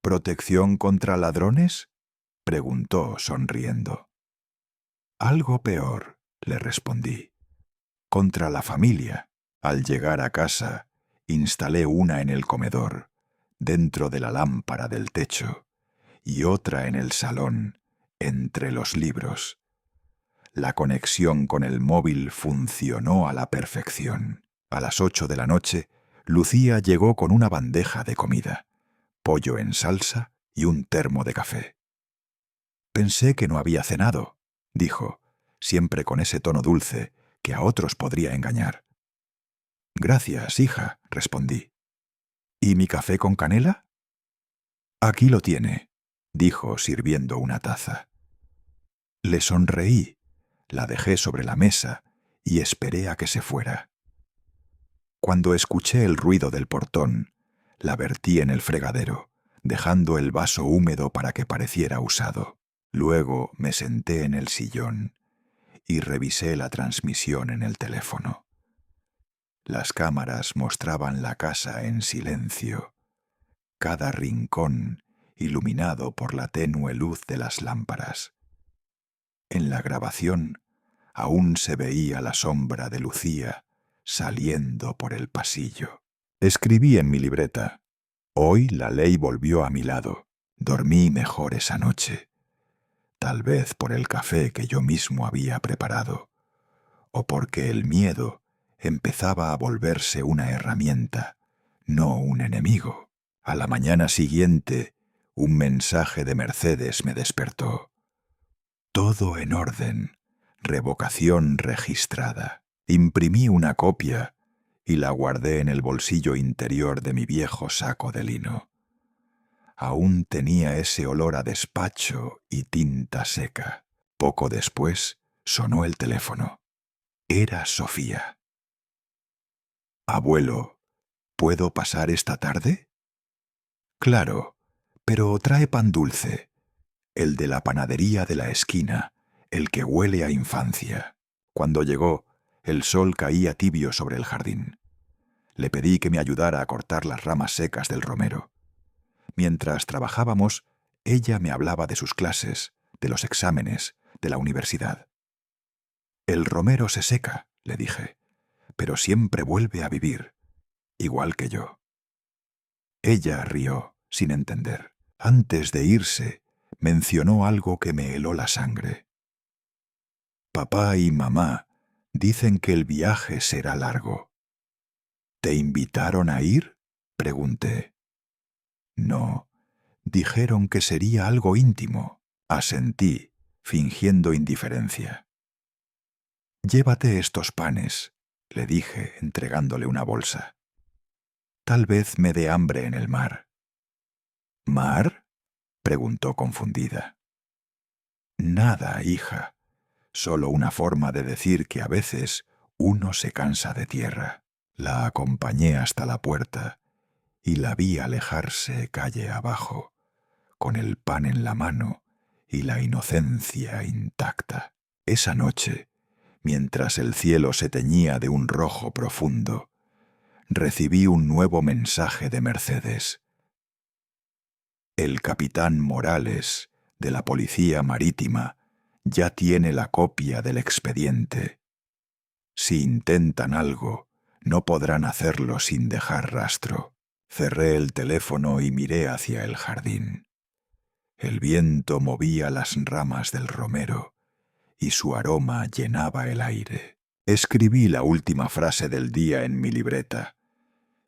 ¿Protección contra ladrones? Preguntó, sonriendo. Algo peor, le respondí. Contra la familia. Al llegar a casa, instalé una en el comedor, dentro de la lámpara del techo, y otra en el salón, entre los libros. La conexión con el móvil funcionó a la perfección. A las 8 de la noche, Lucía llegó con una bandeja de comida, pollo en salsa y un termo de café. Pensé que no había cenado, dijo, siempre con ese tono dulce que a otros podría engañar. Gracias, hija, respondí. ¿Y mi café con canela? Aquí lo tiene, dijo, sirviendo una taza. Le sonreí, la dejé sobre la mesa y esperé a que se fuera. Cuando escuché el ruido del portón, la vertí en el fregadero, dejando el vaso húmedo para que pareciera usado. Luego me senté en el sillón y revisé la transmisión en el teléfono. Las cámaras mostraban la casa en silencio, cada rincón iluminado por la tenue luz de las lámparas. En la grabación aún se veía la sombra de Lucía saliendo por el pasillo. Escribí en mi libreta. Hoy la ley volvió a mi lado. Dormí mejor esa noche. Tal vez por el café que yo mismo había preparado, o porque el miedo empezaba a volverse una herramienta, no un enemigo. A la mañana siguiente, un mensaje de Mercedes me despertó. Todo en orden. Revocación registrada. Imprimí una copia y la guardé en el bolsillo interior de mi viejo saco de lino. Aún tenía ese olor a despacho y tinta seca. Poco después sonó el teléfono. Era Sofía. Abuelo, ¿puedo pasar esta tarde? Claro, pero trae pan dulce, el de la panadería de la esquina, el que huele a infancia. Cuando llegó, el sol caía tibio sobre el jardín. Le pedí que me ayudara a cortar las ramas secas del romero. Mientras trabajábamos, ella me hablaba de sus clases, de los exámenes, de la universidad. El romero se seca, le dije, pero siempre vuelve a vivir, igual que yo. Ella rió, sin entender. Antes de irse, mencionó algo que me heló la sangre. Papá y mamá dicen que el viaje será largo. ¿Te invitaron a ir? Pregunté. No, dijeron que sería algo íntimo. Asentí, fingiendo indiferencia. Llévate estos panes, le dije, entregándole una bolsa. Tal vez me dé hambre en el mar. ¿Mar? Preguntó confundida. Nada, hija. Solo una forma de decir que a veces Uno se cansa de tierra. La acompañé hasta la puerta y la vi alejarse calle abajo, con el pan en la mano y la inocencia intacta. Esa noche, mientras el cielo se teñía de un rojo profundo, recibí un nuevo mensaje de Mercedes. El capitán Morales, de la Policía Marítima, ya tiene la copia del expediente. Si intentan algo, no podrán hacerlo sin dejar rastro. Cerré el teléfono y miré hacia el jardín. El viento movía las ramas del romero y su aroma llenaba el aire. Escribí la última frase del día en mi libreta.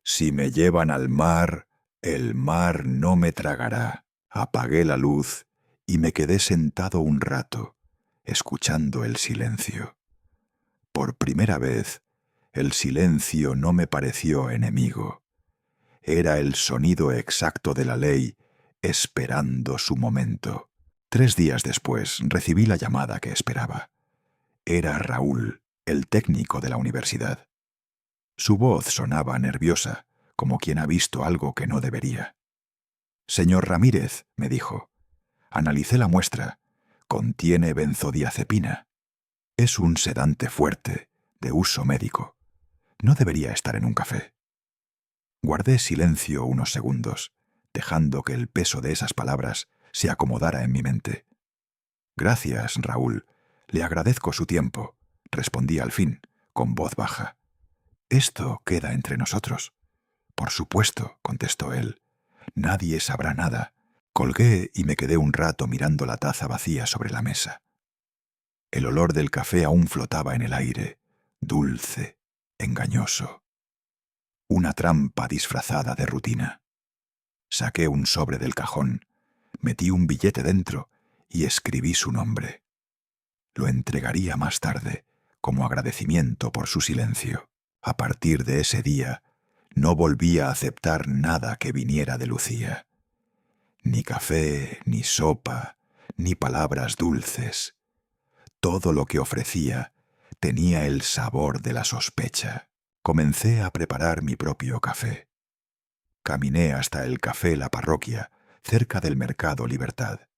Si me llevan al mar, el mar no me tragará. Apagué la luz y me quedé sentado un rato, escuchando el silencio. Por primera vez, el silencio no me pareció enemigo. Era el sonido exacto de la ley, esperando su momento. 3 días después recibí la llamada que esperaba. Era Raúl, el técnico de la universidad. Su voz sonaba nerviosa, como quien ha visto algo que no debería. «Señor Ramírez», me dijo, «analicé la muestra. Contiene benzodiazepina. Es un sedante fuerte, de uso médico. No debería estar en un café». Guardé silencio unos segundos, dejando que el peso de esas palabras se acomodara en mi mente. «Gracias, Raúl. Le agradezco su tiempo», respondí al fin, con voz baja. «Esto queda entre nosotros». «Por supuesto», contestó él. «Nadie sabrá nada». Colgué y me quedé un rato mirando la taza vacía sobre la mesa. El olor del café aún flotaba en el aire, dulce, engañoso. Una trampa disfrazada de rutina. Saqué un sobre del cajón, metí un billete dentro y escribí su nombre. Lo entregaría más tarde, como agradecimiento por su silencio. A partir de ese día, no volví a aceptar nada que viniera de Lucía. Ni café, ni sopa, ni palabras dulces. Todo lo que ofrecía tenía el sabor de la sospecha. Comencé a preparar mi propio café. Caminé hasta el Café La Parroquia, cerca del Mercado Libertad.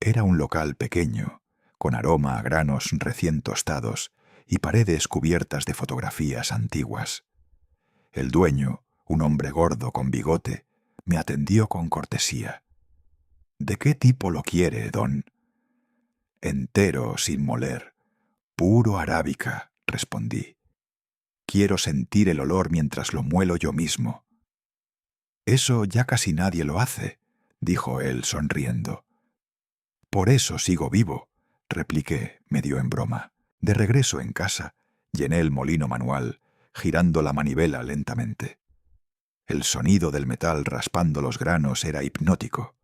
Era un local pequeño, con aroma a granos recién tostados y paredes cubiertas de fotografías antiguas. El dueño, un hombre gordo con bigote, me atendió con cortesía. «¿De qué tipo lo quiere, don?» «Entero, sin moler. Puro arábica», respondí. «Quiero sentir el olor mientras lo muelo yo mismo». «Eso ya casi nadie lo hace», dijo él sonriendo. «Por eso sigo vivo», repliqué, medio en broma. De regreso en casa, llené el molino manual, girando la manivela lentamente. El sonido del metal raspando los granos era hipnótico.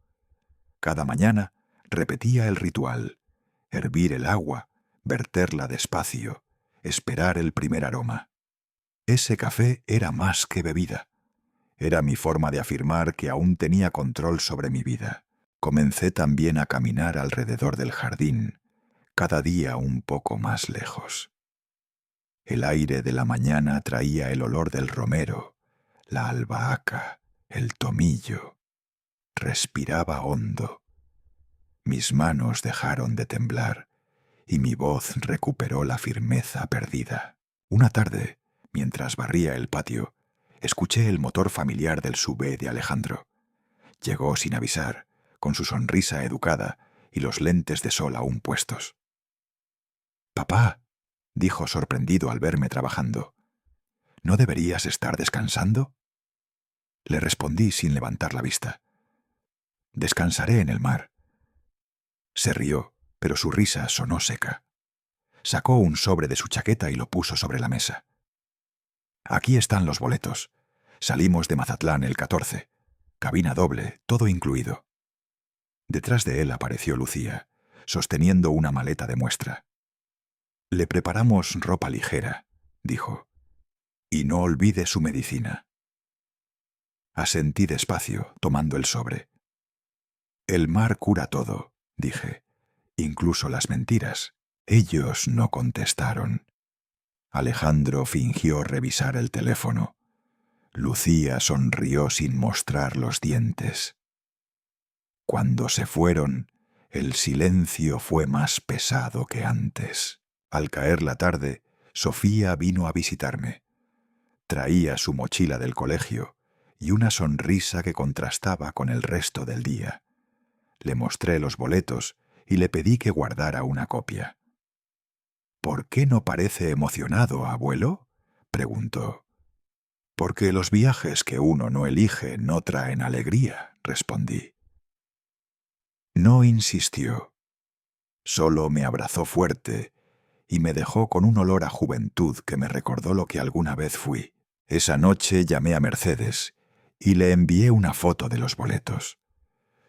Cada mañana repetía el ritual: hervir el agua, verterla despacio, esperar el primer aroma. Ese café era más que bebida. Era mi forma de afirmar que aún tenía control sobre mi vida. Comencé también a caminar alrededor del jardín, cada día un poco más lejos. El aire de la mañana traía el olor del romero, la albahaca, el tomillo. Respiraba hondo. Mis manos dejaron de temblar y mi voz recuperó la firmeza perdida. Una tarde, mientras barría el patio, escuché el motor familiar del SUV de Alejandro. Llegó sin avisar, con su sonrisa educada y los lentes de sol aún puestos. «Papá», dijo sorprendido al verme trabajando, «¿no deberías estar descansando?» Le respondí sin levantar la vista. «Descansaré en el mar». Se rió, pero su risa sonó seca. Sacó un sobre de su chaqueta y lo puso sobre la mesa. «Aquí están los boletos. Salimos de Mazatlán el 14. Cabina doble, todo incluido». Detrás de él apareció Lucía, sosteniendo una maleta de muestra. «Le preparamos ropa ligera», dijo, «y no olvide su medicina». Asentí despacio, tomando el sobre. «El mar cura todo», dije, «incluso las mentiras». Ellos no contestaron. Alejandro fingió revisar el teléfono. Lucía sonrió sin mostrar los dientes. Cuando se fueron, el silencio fue más pesado que antes. Al caer la tarde, Sofía vino a visitarme. Traía su mochila del colegio y una sonrisa que contrastaba con el resto del día. Le mostré los boletos y le pedí que guardara una copia. «¿Por qué no parece emocionado, abuelo?», preguntó. «Porque los viajes que uno no elige no traen alegría», respondí. No insistió. Solo me abrazó fuerte y me dejó con un olor a juventud que me recordó lo que alguna vez fui. Esa noche llamé a Mercedes y le envié una foto de los boletos.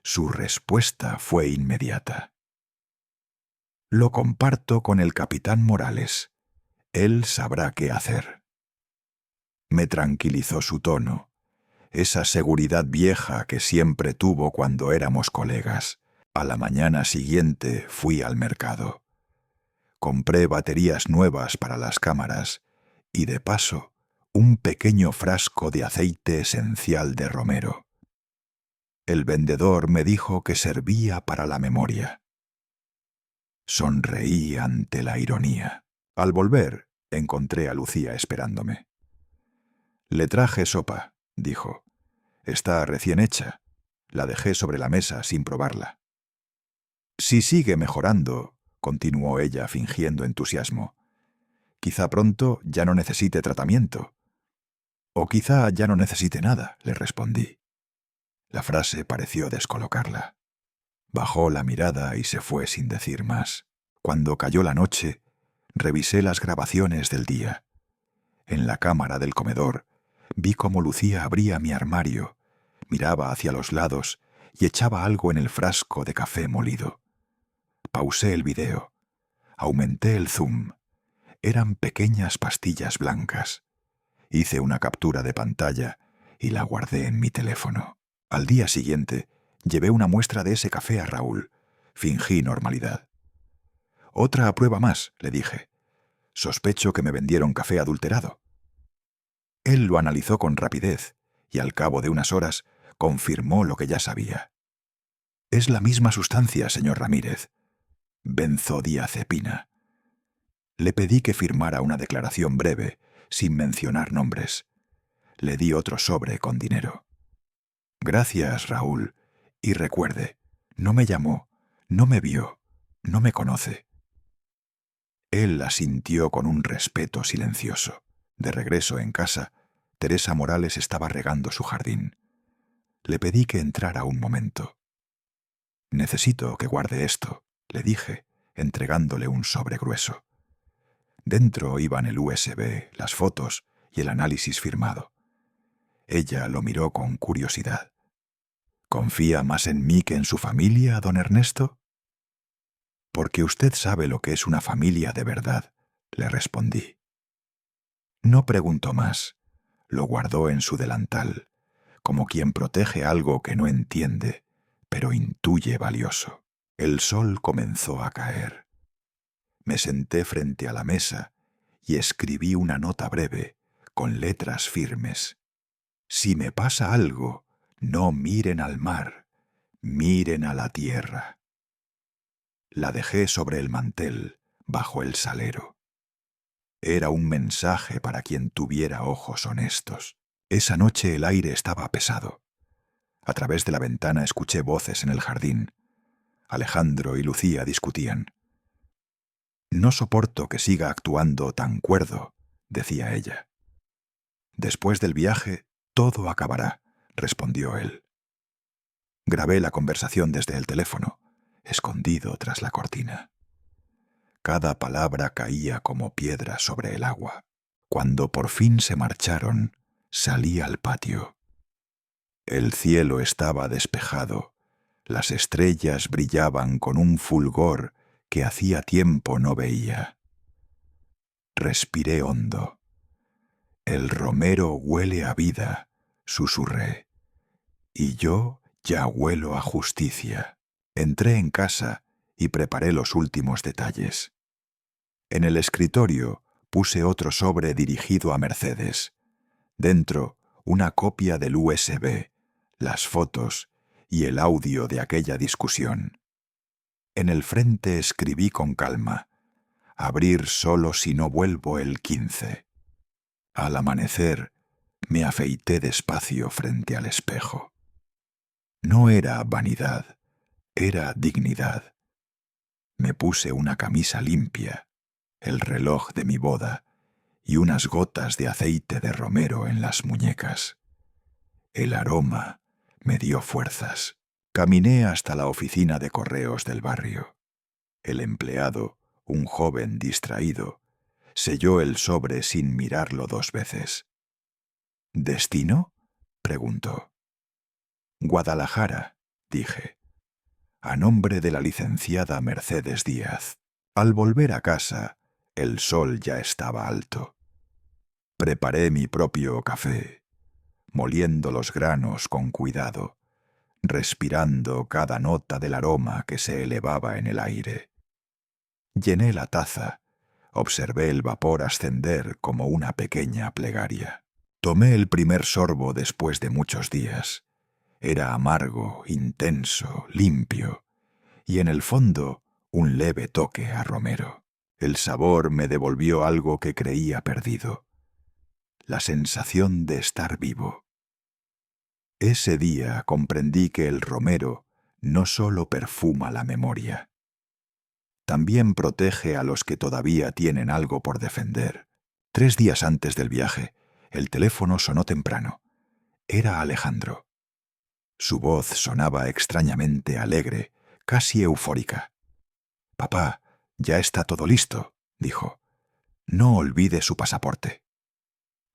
Su respuesta fue inmediata. «Lo comparto con el capitán Morales. Él sabrá qué hacer». Me tranquilizó su tono, esa seguridad vieja que siempre tuvo cuando éramos colegas. A la mañana siguiente fui al mercado. Compré baterías nuevas para las cámaras y, de paso, un pequeño frasco de aceite esencial de romero. El vendedor me dijo que servía para la memoria. Sonreí ante la ironía. Al volver, encontré a Lucía esperándome. «Le traje sopa», dijo. «Está recién hecha. La dejé sobre la mesa sin probarla». «Si sigue mejorando», continuó ella fingiendo entusiasmo, «quizá pronto ya no necesite tratamiento». «O quizá ya no necesite nada», le respondí. La frase pareció descolocarla. Bajó la mirada y se fue sin decir más. Cuando cayó la noche, revisé las grabaciones del día. En la cámara del comedor, vi cómo Lucía abría mi armario, miraba hacia los lados y echaba algo en el frasco de café molido. Pausé el video. Aumenté el zoom. Eran pequeñas pastillas blancas. Hice una captura de pantalla y la guardé en mi teléfono. Al día siguiente, llevé una muestra de ese café a Raúl. Fingí normalidad. «Otra prueba más», le dije. «Sospecho que me vendieron café adulterado». Él lo analizó con rapidez y al cabo de unas horas confirmó lo que ya sabía. «Es la misma sustancia, señor Ramírez. Benzodiazepina». Le pedí que firmara una declaración breve, sin mencionar nombres. Le di otro sobre con dinero. «Gracias, Raúl. Y recuerde, no me llamó, no me vio, no me conoce». Él asintió con un respeto silencioso. De regreso en casa, Teresa Morales estaba regando su jardín. Le pedí que entrara un momento. «Necesito que guarde esto», le dije, entregándole un sobre grueso. Dentro iban el USB, las fotos y el análisis firmado. Ella lo miró con curiosidad. «¿Confía más en mí que en su familia, don Ernesto?» «Porque usted sabe lo que es una familia de verdad», le respondí. No preguntó más. Lo guardó en su delantal, como quien protege algo que no entiende, pero intuye valioso. El sol comenzó a caer. Me senté frente a la mesa y escribí una nota breve, con letras firmes. «Si me pasa algo, no miren al mar, miren a la tierra». La dejé sobre el mantel, bajo el salero. Era un mensaje para quien tuviera ojos honestos. Esa noche el aire estaba pesado. A través de la ventana escuché voces en el jardín. Alejandro y Lucía discutían. «No soporto que siga actuando tan cuerdo», decía ella. «Después del viaje, todo acabará», respondió él. Grabé la conversación desde el teléfono, escondido tras la cortina. Cada palabra caía como piedra sobre el agua. Cuando por fin se marcharon, salí al patio. El cielo estaba despejado, las estrellas brillaban con un fulgor que hacía tiempo no veía. Respiré hondo. «El romero huele a vida», susurré. «Y yo ya huelo a justicia». Entré en casa y preparé los últimos detalles. En el escritorio Puse otro sobre dirigido a Mercedes. Dentro, una copia del USB, las fotos y el audio de aquella discusión. En el frente escribí con calma: abrir solo si no vuelvo el 15. Al amanecer, me afeité despacio frente al espejo. No era vanidad, era dignidad. Me puse una camisa limpia, el reloj de mi boda y unas gotas de aceite de romero en las muñecas. El aroma me dio fuerzas. Caminé hasta la oficina de correos del barrio. El empleado, un joven distraído, selló el sobre sin mirarlo 2 veces. ¿Destino?, preguntó. Guadalajara, dije, a nombre de la licenciada Mercedes Díaz. Al volver a casa, el sol ya estaba alto. Preparé mi propio café, moliendo los granos con cuidado, respirando cada nota del aroma que se elevaba en el aire. Llené la taza, observé el vapor ascender como una pequeña plegaria. Tomé el primer sorbo después de muchos días. Era amargo, intenso, limpio, y en el fondo un leve toque a romero. El sabor me devolvió algo que creía perdido: la sensación de estar vivo. Ese día comprendí que el romero no solo perfuma la memoria, también protege a los que todavía tienen algo por defender. 3 días antes del viaje, el teléfono sonó temprano. Era Alejandro. Su voz sonaba extrañamente alegre, casi eufórica. «Papá, ya está todo listo», dijo. «No olvide su pasaporte».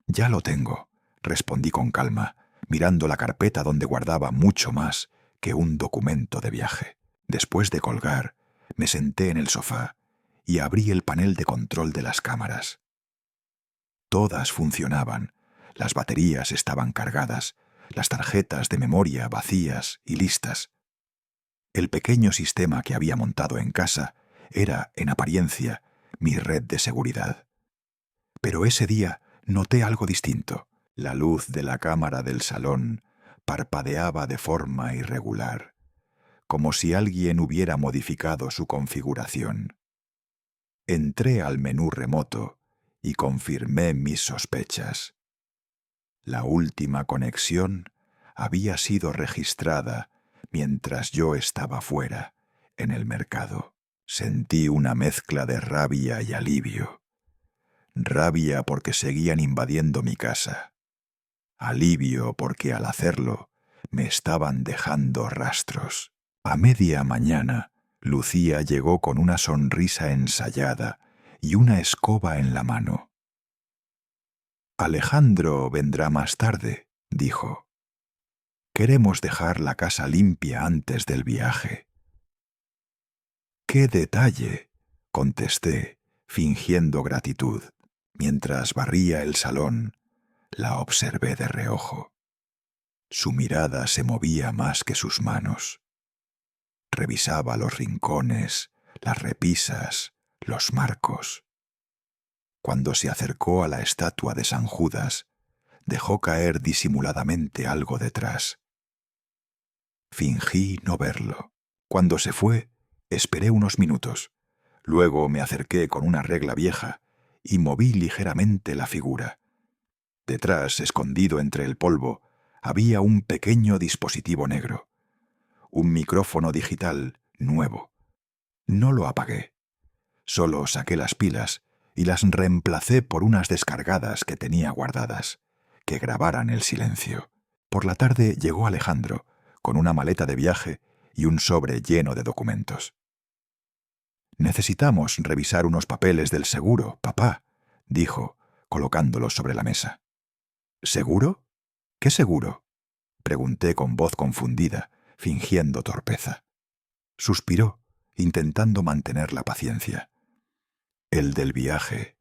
«Ya lo tengo», respondí con calma, mirando la carpeta donde guardaba mucho más que un documento de viaje. Después de colgar, me senté en el sofá y abrí el panel de control de las cámaras. Todas funcionaban, las baterías estaban cargadas, las tarjetas de memoria vacías y listas. El pequeño sistema que había montado en casa era, en apariencia, mi red de seguridad. Pero ese día noté algo distinto. La luz de la cámara del salón parpadeaba de forma irregular, como si alguien hubiera modificado su configuración. Entré al menú remoto y confirmé mis sospechas. La última conexión había sido registrada mientras yo estaba fuera, en el mercado. Sentí una mezcla de rabia y alivio. Rabia porque seguían invadiendo mi casa. Alivio porque al hacerlo me estaban dejando rastros. A media mañana, Lucía llegó con una sonrisa ensayada y una escoba en la mano. «Alejandro vendrá más tarde», dijo. «Queremos dejar la casa limpia antes del viaje». «¡Qué detalle!», contesté, fingiendo gratitud. Mientras barría el salón, la observé de reojo. Su mirada se movía más que sus manos. Revisaba los rincones, las repisas, los marcos. Cuando se acercó a la estatua de San Judas, dejó caer disimuladamente algo detrás. Fingí no verlo. Cuando se fue, esperé unos minutos. Luego me acerqué con una regla vieja y moví ligeramente la figura. Detrás, escondido entre el polvo, había un pequeño dispositivo negro. Un micrófono digital nuevo. No lo apagué. Solo saqué las pilas y las reemplacé por unas descargadas que tenía guardadas, que grabaran el silencio. Por la tarde llegó Alejandro, con una maleta de viaje y un sobre lleno de documentos. «Necesitamos revisar unos papeles del seguro, papá», dijo, colocándolos sobre la mesa. «¿Seguro? ¿Qué seguro?», pregunté con voz confundida, fingiendo torpeza. Suspiró, intentando mantener la paciencia. «El del viaje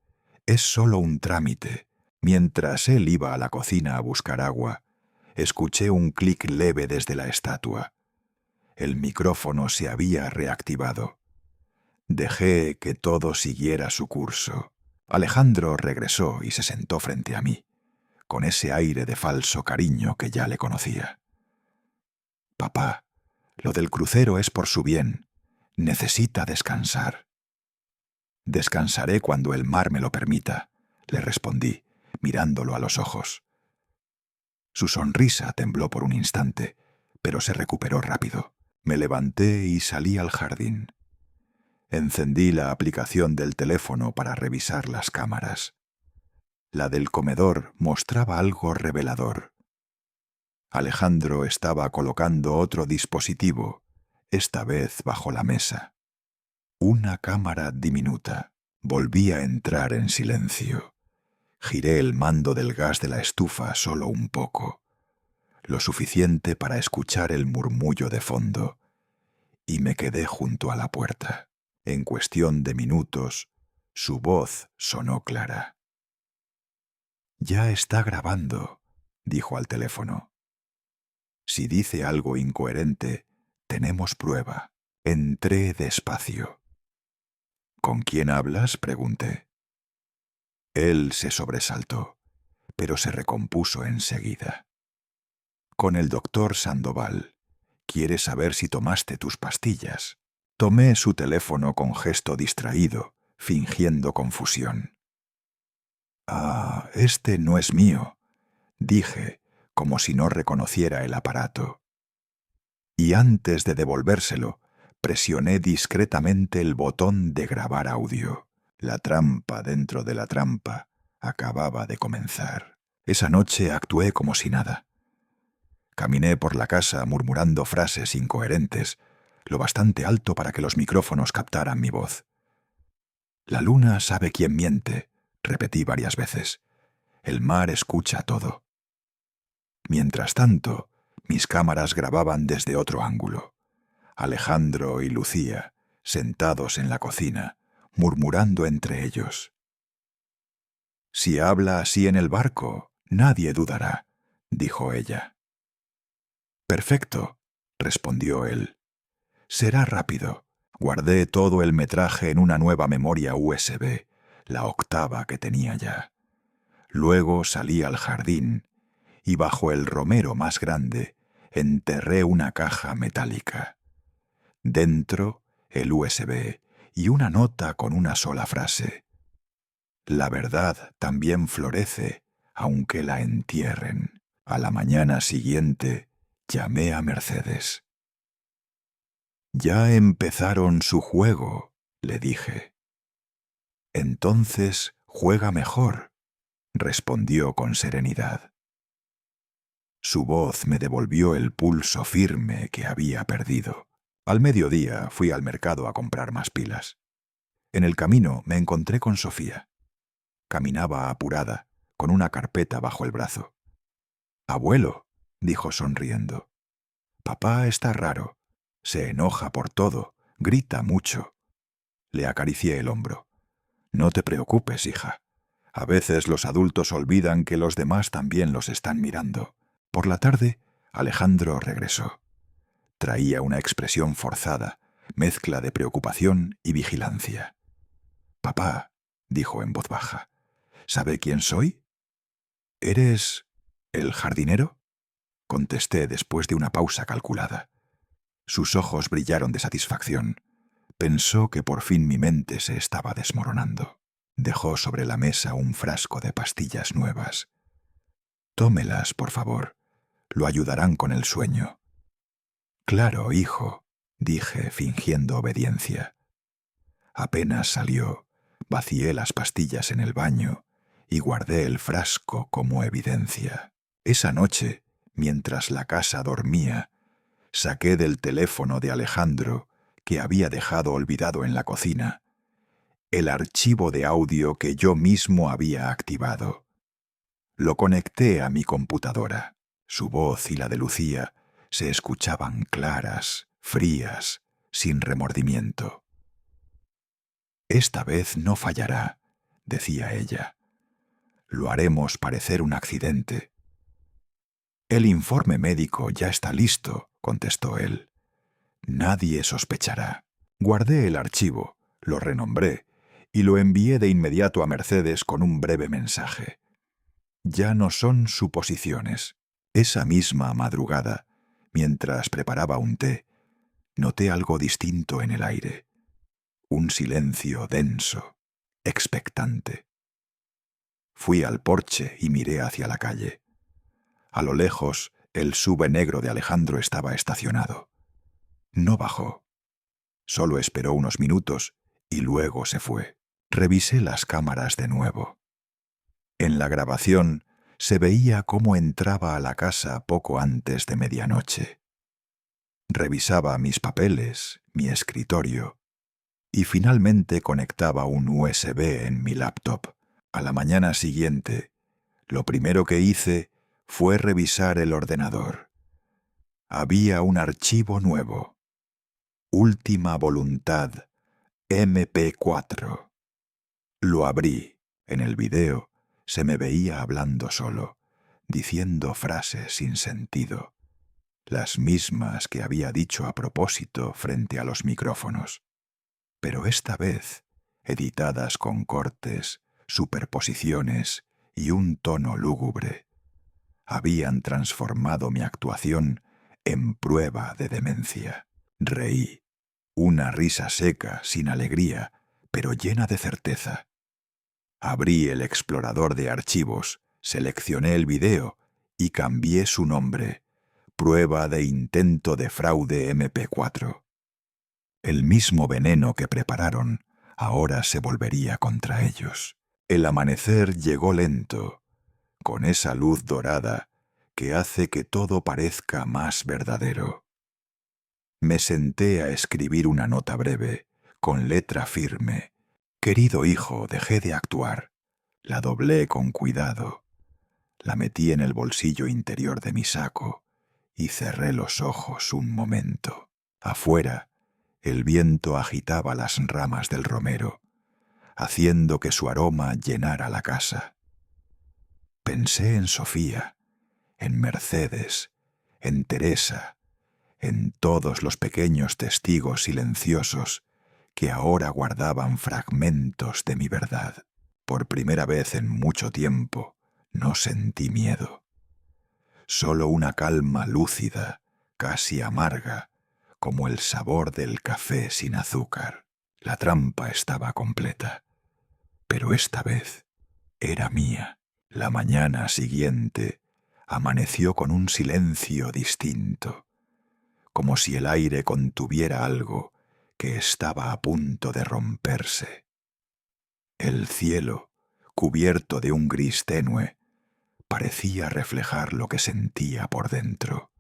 es solo un trámite». Mientras él iba a la cocina a buscar agua, escuché un clic leve desde la estatua. El micrófono se había reactivado. Dejé que todo siguiera su curso. Alejandro regresó y se sentó frente a mí, con ese aire de falso cariño que ya le conocía. «Papá, lo del crucero es por su bien. Necesita descansar». «Descansaré cuando el mar me lo permita», le respondí, mirándolo a los ojos. Su sonrisa tembló por un instante, pero se recuperó rápido. Me levanté y salí al jardín. Encendí la aplicación del teléfono para revisar las cámaras. La del comedor mostraba algo revelador. Alejandro estaba colocando otro dispositivo, esta vez bajo la mesa. Una cámara diminuta. Volví a entrar en silencio. Giré el mando del gas de la estufa solo un poco, lo suficiente para escuchar el murmullo de fondo, y me quedé junto a la puerta. En cuestión de minutos, su voz sonó clara. «Ya está grabando», dijo al teléfono. «Si dice algo incoherente, tenemos prueba». Entré despacio. «¿Con quién hablas?», pregunté. Él se sobresaltó, pero se recompuso enseguida. «Con el doctor Sandoval. Quiere saber si tomaste tus pastillas». Tomé su teléfono con gesto distraído, fingiendo confusión. Este no es mío», dije, como si no reconociera el aparato. Y antes de devolvérselo, presioné discretamente el botón de grabar audio. La trampa dentro de la trampa acababa de comenzar. Esa noche actué como si nada. Caminé por la casa murmurando frases incoherentes, lo bastante alto para que los micrófonos captaran mi voz. «La luna sabe quién miente», repetí varias veces. «El mar escucha todo». Mientras tanto, mis cámaras grababan desde otro ángulo. Alejandro y Lucía, sentados en la cocina, murmurando entre ellos. «Si habla así en el barco, nadie dudará», dijo ella. «Perfecto», respondió él. «Será rápido». Guardé todo el metraje en una nueva memoria USB, la octava que tenía ya. Luego salí al jardín y bajo el romero más grande enterré una caja metálica. Dentro, el USB y una nota con una sola frase. «La verdad también florece, aunque la entierren». A la mañana siguiente llamé a Mercedes. «Ya empezaron su juego», le dije. «Entonces juega mejor», respondió con serenidad. Su voz me devolvió el pulso firme que había perdido. Al mediodía fui al mercado a comprar más pilas. En el camino me encontré con Sofía. Caminaba apurada, con una carpeta bajo el brazo. «Abuelo», dijo sonriendo. «Papá está raro. Se enoja por todo, grita mucho». Le acaricié el hombro. «No te preocupes, hija. A veces los adultos olvidan que los demás también los están mirando». Por la tarde, Alejandro regresó. Traía una expresión forzada, mezcla de preocupación y vigilancia. «Papá», dijo en voz baja, «¿sabe quién soy?» «¿Eres el jardinero?», contesté después de una pausa calculada. Sus ojos brillaron de satisfacción. Pensó que por fin mi mente se estaba desmoronando. Dejó sobre la mesa un frasco de pastillas nuevas. «Tómelas, por favor. Lo ayudarán con el sueño». «Claro, hijo», dije, fingiendo obediencia. Apenas salió, vacié las pastillas en el baño y guardé el frasco como evidencia. Esa noche, mientras la casa dormía, saqué del teléfono de Alejandro, que había dejado olvidado en la cocina, el archivo de audio que yo mismo había activado. Lo conecté a mi computadora. Su voz y la de Lucía se escuchaban claras, frías, sin remordimiento. «Esta vez no fallará», decía ella. «Lo haremos parecer un accidente». «El informe médico ya está listo», contestó él. «Nadie sospechará». Guardé el archivo, lo renombré y lo envié de inmediato a Mercedes con un breve mensaje. Ya no son suposiciones. Esa misma madrugada, mientras preparaba un té, noté algo distinto en el aire. Un silencio denso, expectante. Fui al porche y miré hacia la calle. A lo lejos, el SUV negro de Alejandro estaba estacionado. No bajó. Solo esperó unos minutos y luego se fue. Revisé las cámaras de nuevo. En la grabación se veía cómo entraba a la casa poco antes de medianoche. Revisaba mis papeles, mi escritorio, y finalmente conectaba un USB en mi laptop. A la mañana siguiente, lo primero que hice fue revisar el ordenador. Había un archivo nuevo. Última voluntad, MP4. Lo abrí. En el video se me veía hablando solo, diciendo frases sin sentido, las mismas que había dicho a propósito frente a los micrófonos, pero esta vez editadas con cortes, superposiciones y un tono lúgubre. Habían transformado mi actuación en prueba de demencia. Reí, una risa seca, sin alegría, pero llena de certeza. Abrí el explorador de archivos, seleccioné el video y cambié su nombre. Prueba de intento de fraude MP4. El mismo veneno que prepararon ahora se volvería contra ellos. El amanecer llegó lento, con esa luz dorada que hace que todo parezca más verdadero. Me senté a escribir una nota breve, con letra firme. Querido hijo, dejé de actuar. La doblé con cuidado. La metí en el bolsillo interior de mi saco y cerré los ojos un momento. Afuera, el viento agitaba las ramas del romero, haciendo que su aroma llenara la casa. Pensé en Sofía, en Mercedes, en Teresa, en todos los pequeños testigos silenciosos que ahora guardaban fragmentos de mi verdad. Por primera vez en mucho tiempo no sentí miedo. Solo una calma lúcida, casi amarga, como el sabor del café sin azúcar. La trampa estaba completa, pero esta vez era mía. La mañana siguiente amaneció con un silencio distinto, como si el aire contuviera algo que estaba a punto de romperse. El cielo, cubierto de un gris tenue, parecía reflejar lo que sentía por dentro,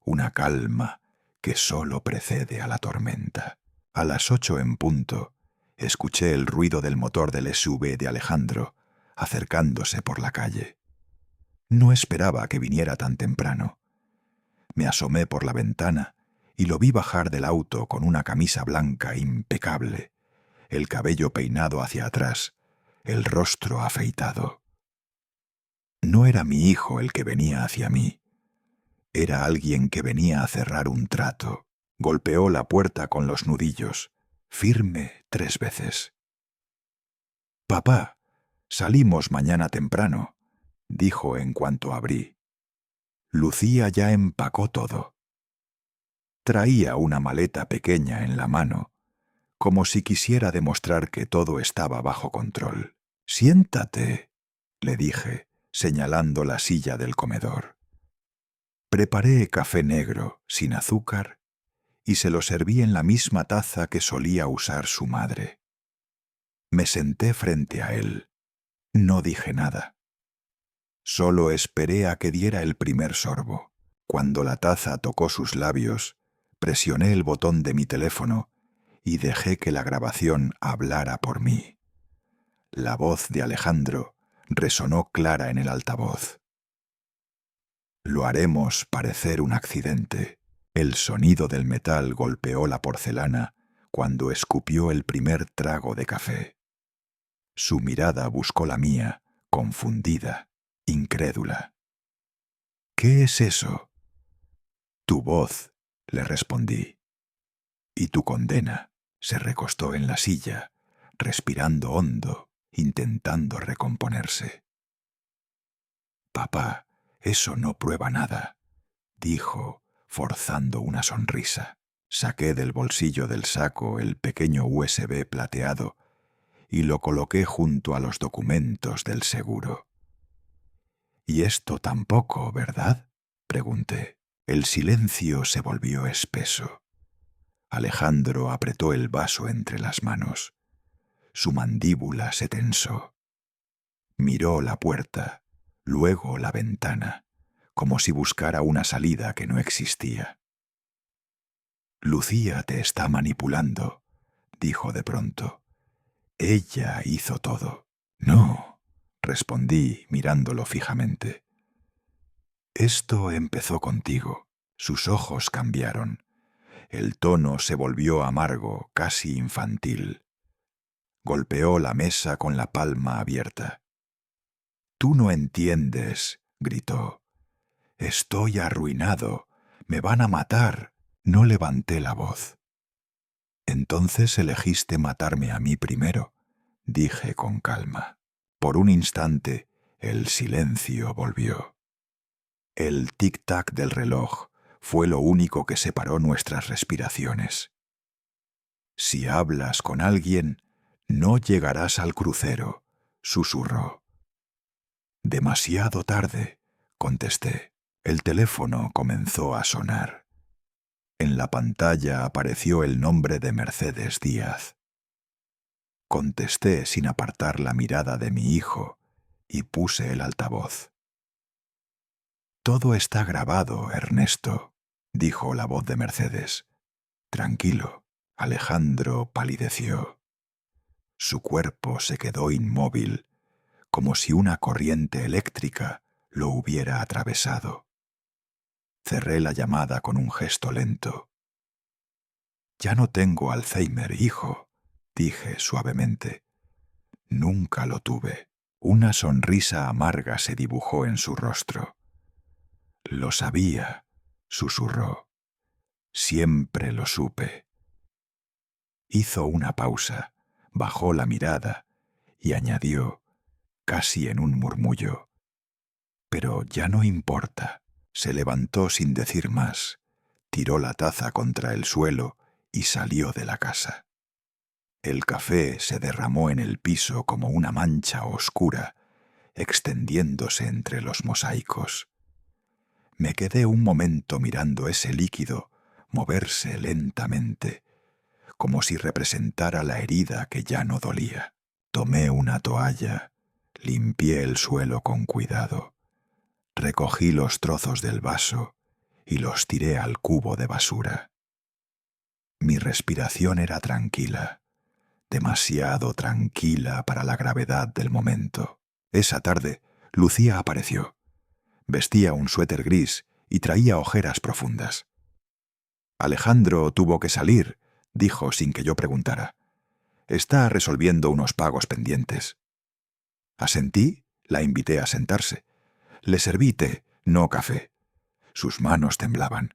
una calma que sólo precede a la tormenta. A las 8 en punto, escuché el ruido del motor del SUV de Alejandro acercándose por la calle. No esperaba que viniera tan temprano. Me asomé por la ventana y lo vi bajar del auto con una camisa blanca impecable, el cabello peinado hacia atrás, el rostro afeitado. No era mi hijo el que venía hacia mí. Era alguien que venía a cerrar un trato. Golpeó la puerta con los nudillos, firme 3 veces. «Papá, salimos mañana temprano», dijo en cuanto abrí. Lucía ya empacó todo. Traía una maleta pequeña en la mano, como si quisiera demostrar que todo estaba bajo control. «Siéntate», le dije, señalando la silla del comedor. Preparé café negro, sin azúcar, y se lo serví en la misma taza que solía usar su madre. Me senté frente a él. No dije nada. Solo esperé a que diera el primer sorbo. Cuando la taza tocó sus labios, presioné el botón de mi teléfono y dejé que la grabación hablara por mí. La voz de Alejandro resonó clara en el altavoz. «Lo haremos parecer un accidente». El sonido del metal golpeó la porcelana cuando escupió el primer trago de café. Su mirada buscó la mía, confundida, incrédula. «¿Qué es eso?» «Tu voz», le respondí. «Y tu condena». Se recostó en la silla, respirando hondo, intentando recomponerse. «Papá, eso no prueba nada», dijo, forzando una sonrisa. Saqué del bolsillo del saco el pequeño USB plateado y lo coloqué junto a los documentos del seguro. «¿Y esto tampoco, verdad?», pregunté. El silencio se volvió espeso. Alejandro apretó el vaso entre las manos. Su mandíbula se tensó. Miró la puerta, luego la ventana, como si buscara una salida que no existía. «Lucía te está manipulando», dijo de pronto. «Ella hizo todo». «No», respondí mirándolo fijamente. «Esto empezó contigo». Sus ojos cambiaron. El tono se volvió amargo, casi infantil. Golpeó la mesa con la palma abierta. «Tú no entiendes», gritó. «Estoy arruinado. Me van a matar». No levanté la voz. «Entonces elegiste matarme a mí primero», dije con calma. Por un instante, el silencio volvió. El tic-tac del reloj fue lo único que separó nuestras respiraciones. «Si hablas con alguien, no llegarás al crucero», susurró. «Demasiado tarde», contesté. El teléfono comenzó a sonar. En la pantalla apareció el nombre de Mercedes Díaz. Contesté sin apartar la mirada de mi hijo y puse el altavoz. «Todo está grabado, Ernesto», dijo la voz de Mercedes. «Tranquilo». Alejandro palideció. Su cuerpo se quedó inmóvil, como si una corriente eléctrica lo hubiera atravesado. Cerré la llamada con un gesto lento. «Ya no tengo Alzheimer, hijo», dije suavemente. «Nunca lo tuve». Una sonrisa amarga se dibujó en su rostro. «Lo sabía», susurró. «Siempre lo supe». Hizo una pausa, bajó la mirada y añadió, casi en un murmullo: «Pero ya no importa». Se levantó sin decir más, tiró la taza contra el suelo y salió de la casa. El café se derramó en el piso como una mancha oscura, extendiéndose entre los mosaicos. Me quedé un momento mirando ese líquido moverse lentamente, como si representara la herida que ya no dolía. Tomé una toalla, limpié el suelo con cuidado, recogí los trozos del vaso y los tiré al cubo de basura. Mi respiración era tranquila, demasiado tranquila para la gravedad del momento. Esa tarde, Lucía apareció. Vestía un suéter gris y traía ojeras profundas. «Alejandro tuvo que salir», dijo sin que yo preguntara. «Está resolviendo unos pagos pendientes». Asentí, la invité a sentarse. Le serví té, no café. Sus manos temblaban.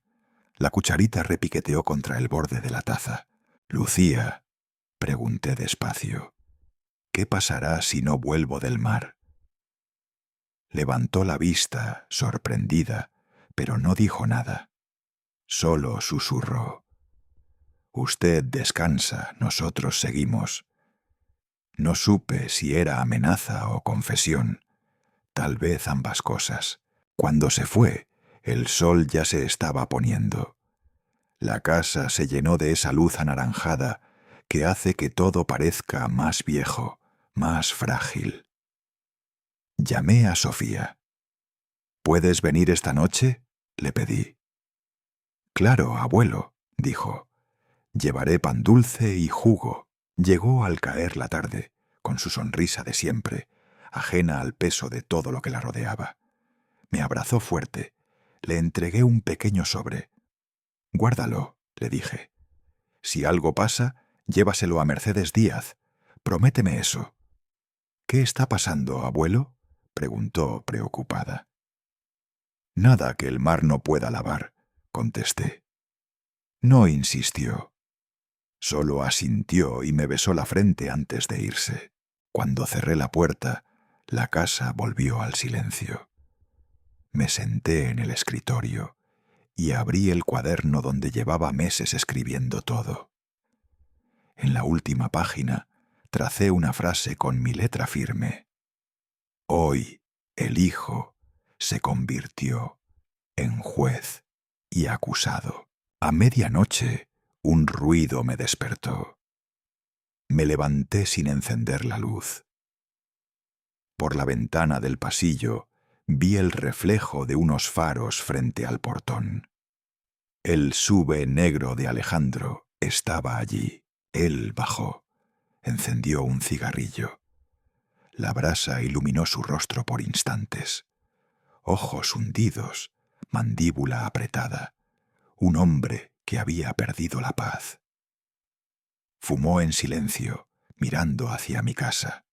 La cucharita repiqueteó contra el borde de la taza. «Lucía», pregunté despacio, «¿qué pasará si no vuelvo del mar?» Levantó la vista, sorprendida, pero no dijo nada. Solo susurró: «Usted descansa, nosotros seguimos». No supe si era amenaza o confesión, tal vez ambas cosas. Cuando se fue, el sol ya se estaba poniendo. La casa se llenó de esa luz anaranjada que hace que todo parezca más viejo, más frágil. Llamé a Sofía. «¿Puedes venir esta noche?», le pedí. «Claro, abuelo», dijo. «Llevaré pan dulce y jugo». Llegó al caer la tarde, con su sonrisa de siempre, ajena al peso de todo lo que la rodeaba. Me abrazó fuerte. Le entregué un pequeño sobre. «Guárdalo», le dije. «Si algo pasa, llévaselo a Mercedes Díaz. Prométeme eso». «¿Qué está pasando, abuelo?», preguntó preocupada. «Nada que el mar no pueda lavar», contesté. No insistió. Solo asintió y me besó la frente antes de irse. Cuando cerré la puerta, la casa volvió al silencio. Me senté en el escritorio y abrí el cuaderno donde llevaba meses escribiendo todo. En la última página tracé una frase con mi letra firme. Hoy el hijo se convirtió en juez y acusado. A medianoche un ruido me despertó. Me levanté sin encender la luz. Por la ventana del pasillo vi el reflejo de unos faros frente al portón. El sube negro de Alejandro estaba allí. Él bajó, encendió un cigarrillo. La brasa iluminó su rostro por instantes. Ojos hundidos, mandíbula apretada. Un hombre que había perdido la paz. Fumó en silencio, mirando hacia mi casa.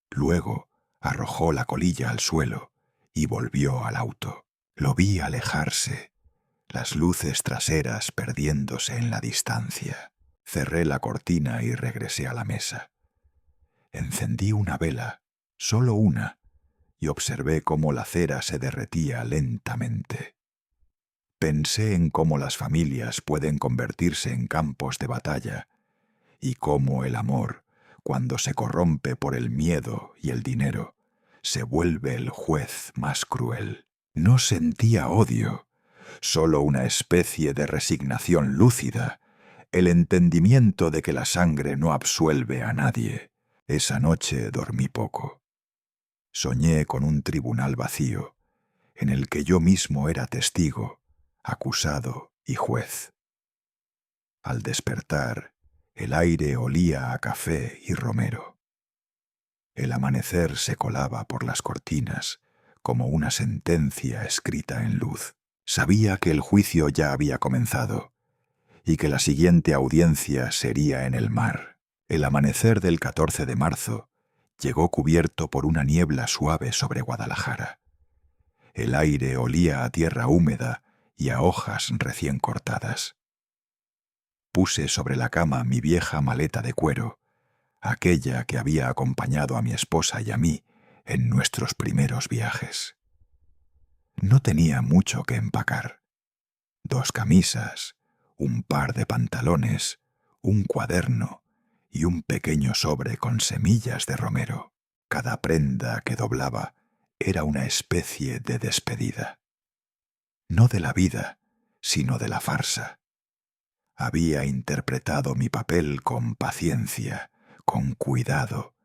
Luego arrojó la colilla al suelo y volvió al auto. Lo vi alejarse, las luces traseras perdiéndose en la distancia. Cerré la cortina y regresé a la mesa. Encendí una vela, solo una, y observé cómo la cera se derretía lentamente. Pensé en cómo las familias pueden convertirse en campos de batalla y cómo el amor, cuando se corrompe por el miedo y el dinero, se vuelve el juez más cruel. No sentía odio, solo una especie de resignación lúcida, el entendimiento de que la sangre no absuelve a nadie. Esa noche dormí poco. Soñé con un tribunal vacío, en el que yo mismo era testigo, acusado y juez. Al despertar, el aire olía a café y romero. El amanecer se colaba por las cortinas como una sentencia escrita en luz. Sabía que el juicio ya había comenzado y que la siguiente audiencia sería en el mar. El amanecer del 14 de marzo llegó cubierto por una niebla suave sobre Guadalajara. El aire olía a tierra húmeda y a hojas recién cortadas. Puse sobre la cama mi vieja maleta de cuero, aquella que había acompañado a mi esposa y a mí en nuestros primeros viajes. No tenía mucho que empacar. 2 camisas, un par de pantalones, un cuaderno y un pequeño sobre con semillas de romero. Cada prenda que doblaba era una especie de despedida. No de la vida, sino de la farsa. Había interpretado mi papel con paciencia, con cuidado,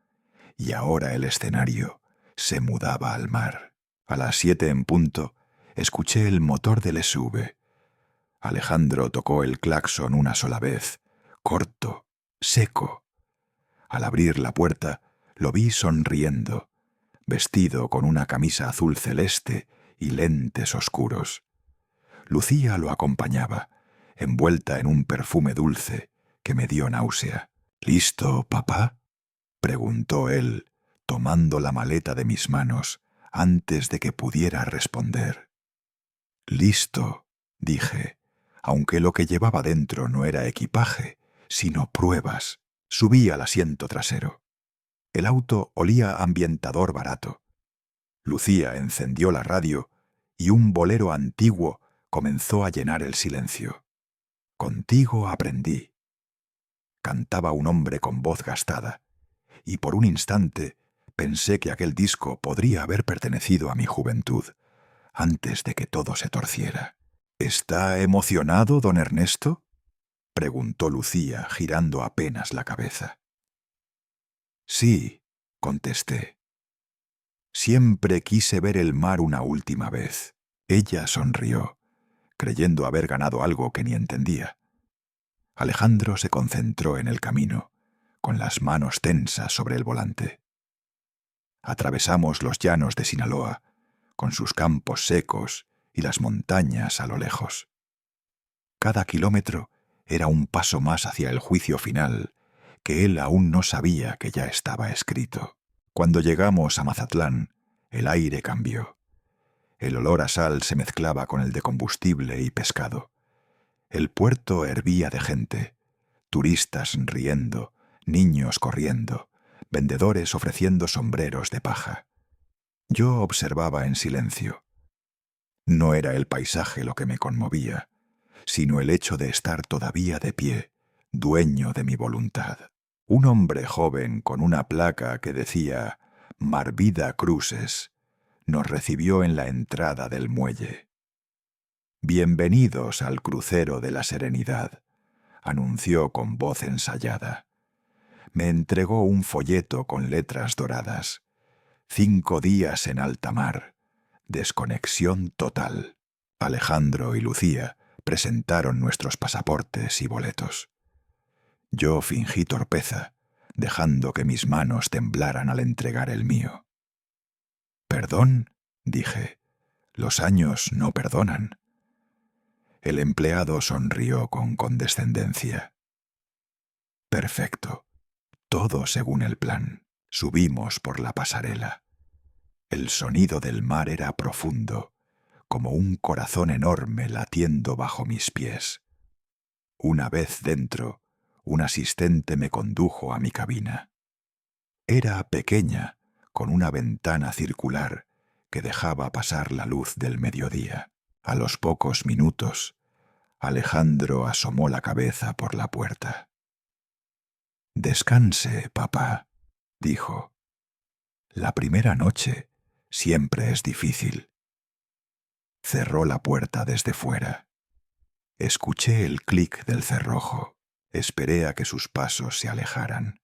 y ahora el escenario se mudaba al mar. A las 7 en punto, escuché el motor del SUV. Alejandro tocó el claxon una sola vez, corto, seco. Al abrir la puerta, lo vi sonriendo, vestido con una camisa azul celeste y lentes oscuros. Lucía lo acompañaba, envuelta en un perfume dulce que me dio náusea. ¿Listo, papá?, preguntó él, tomando la maleta de mis manos antes de que pudiera responder. Listo, dije, aunque lo que llevaba dentro no era equipaje, sino pruebas. Subí al asiento trasero. El auto olía a ambientador barato. Lucía encendió la radio y un bolero antiguo comenzó a llenar el silencio. Contigo aprendí. Cantaba un hombre con voz gastada, y por un instante pensé que aquel disco podría haber pertenecido a mi juventud, antes de que todo se torciera. ¿Está emocionado, don Ernesto?, preguntó Lucía, girando apenas la cabeza. Sí, contesté. Siempre quise ver el mar una última vez. Ella sonrió, creyendo haber ganado algo que ni entendía. Alejandro se concentró en el camino, con las manos tensas sobre el volante. Atravesamos los llanos de Sinaloa, con sus campos secos y las montañas a lo lejos. Cada kilómetro era un paso más hacia el juicio final, que él aún no sabía que ya estaba escrito. Cuando llegamos a Mazatlán, el aire cambió. El olor a sal se mezclaba con el de combustible y pescado. El puerto hervía de gente. turistas riendo, niños corriendo, vendedores ofreciendo sombreros de paja. Yo observaba en silencio. No era el paisaje lo que me conmovía, sino el hecho de estar todavía de pie, dueño de mi voluntad. Un hombre joven con una placa que decía Marvida Cruises nos recibió en la entrada del muelle. «Bienvenidos al crucero de la serenidad», anunció con voz ensayada. Me entregó un folleto con letras doradas. 5 días en alta mar. Desconexión total. Alejandro y Lucía presentaron nuestros pasaportes y boletos. Yo fingí torpeza, dejando que mis manos temblaran al entregar el mío. «¿Perdón?», dije. «Los años no perdonan». El empleado sonrió con condescendencia. «Perfecto. Todo según el plan». Subimos por la pasarela. El sonido del mar era profundo, como un corazón enorme latiendo bajo mis pies. Una vez dentro, un asistente me condujo a mi cabina. Era pequeña, con una ventana circular que dejaba pasar la luz del mediodía. A los pocos minutos, Alejandro asomó la cabeza por la puerta. «Descanse, papá», dijo. «La primera noche siempre es difícil». Cerró la puerta desde fuera. Escuché el clic del cerrojo. Esperé a que sus pasos se alejaran.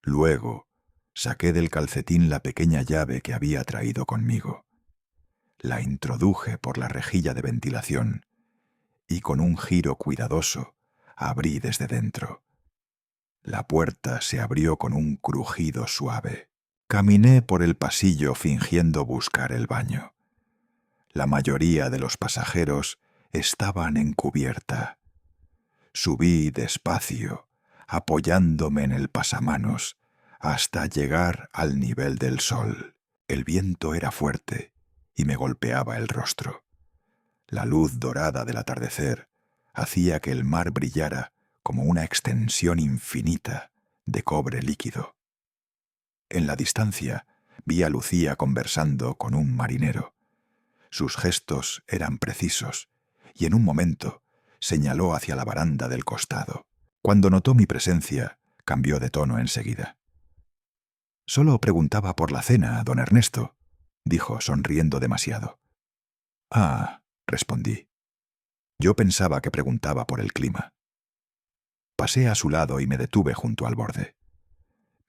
Luego, saqué del calcetín la pequeña llave que había traído conmigo. La introduje por la rejilla de ventilación y con un giro cuidadoso abrí desde dentro. La puerta se abrió con un crujido suave. Caminé por el pasillo fingiendo buscar el baño. La mayoría de los pasajeros estaban en cubierta. Subí despacio, apoyándome en el pasamanos, hasta llegar al nivel del sol. El viento era fuerte y me golpeaba el rostro. La luz dorada del atardecer hacía que el mar brillara como una extensión infinita de cobre líquido. En la distancia vi a Lucía conversando con un marinero. Sus gestos eran precisos y en un momento señaló hacia la baranda del costado. Cuando notó mi presencia, cambió de tono enseguida. «Solo preguntaba por la cena, don Ernesto», dijo sonriendo demasiado. «Ah», respondí. Yo pensaba que preguntaba por el clima. Pasé a su lado y me detuve junto al borde.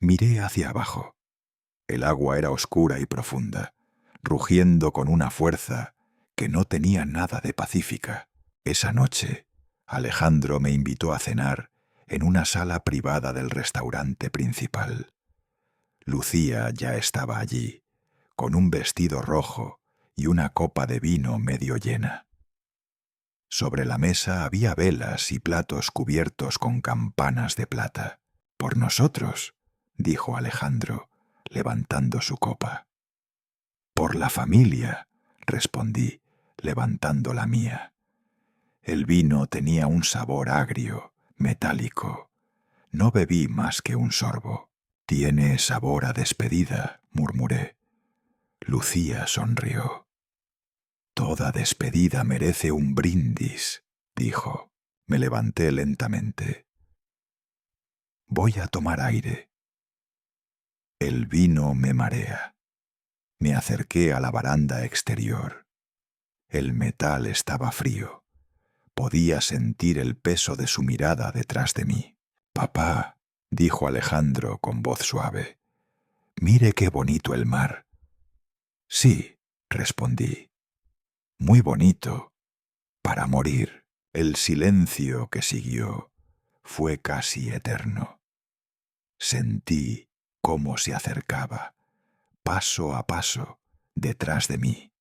Miré hacia abajo. El agua era oscura y profunda, rugiendo con una fuerza que no tenía nada de pacífica. Esa noche, Alejandro me invitó a cenar en una sala privada del restaurante principal. Lucía ya estaba allí, con un vestido rojo y una copa de vino medio llena. Sobre la mesa había velas y platos cubiertos con campanas de plata. «Por nosotros», dijo Alejandro, levantando su copa. «Por la familia», respondí, levantando la mía. El vino tenía un sabor agrio, metálico. No bebí más que un sorbo. «Tiene sabor a despedida», murmuré. Lucía sonrió. «Toda despedida merece un brindis», dijo. Me levanté lentamente. «Voy a tomar aire». El vino me marea. Me acerqué a la baranda exterior. El metal estaba frío. Podía sentir el peso de su mirada detrás de mí. «Papá», dijo Alejandro con voz suave, «mire qué bonito el mar». «Sí», respondí. «Muy bonito. Para morir». El silencio que siguió fue casi eterno. Sentí cómo se acercaba, paso a paso, detrás de mí.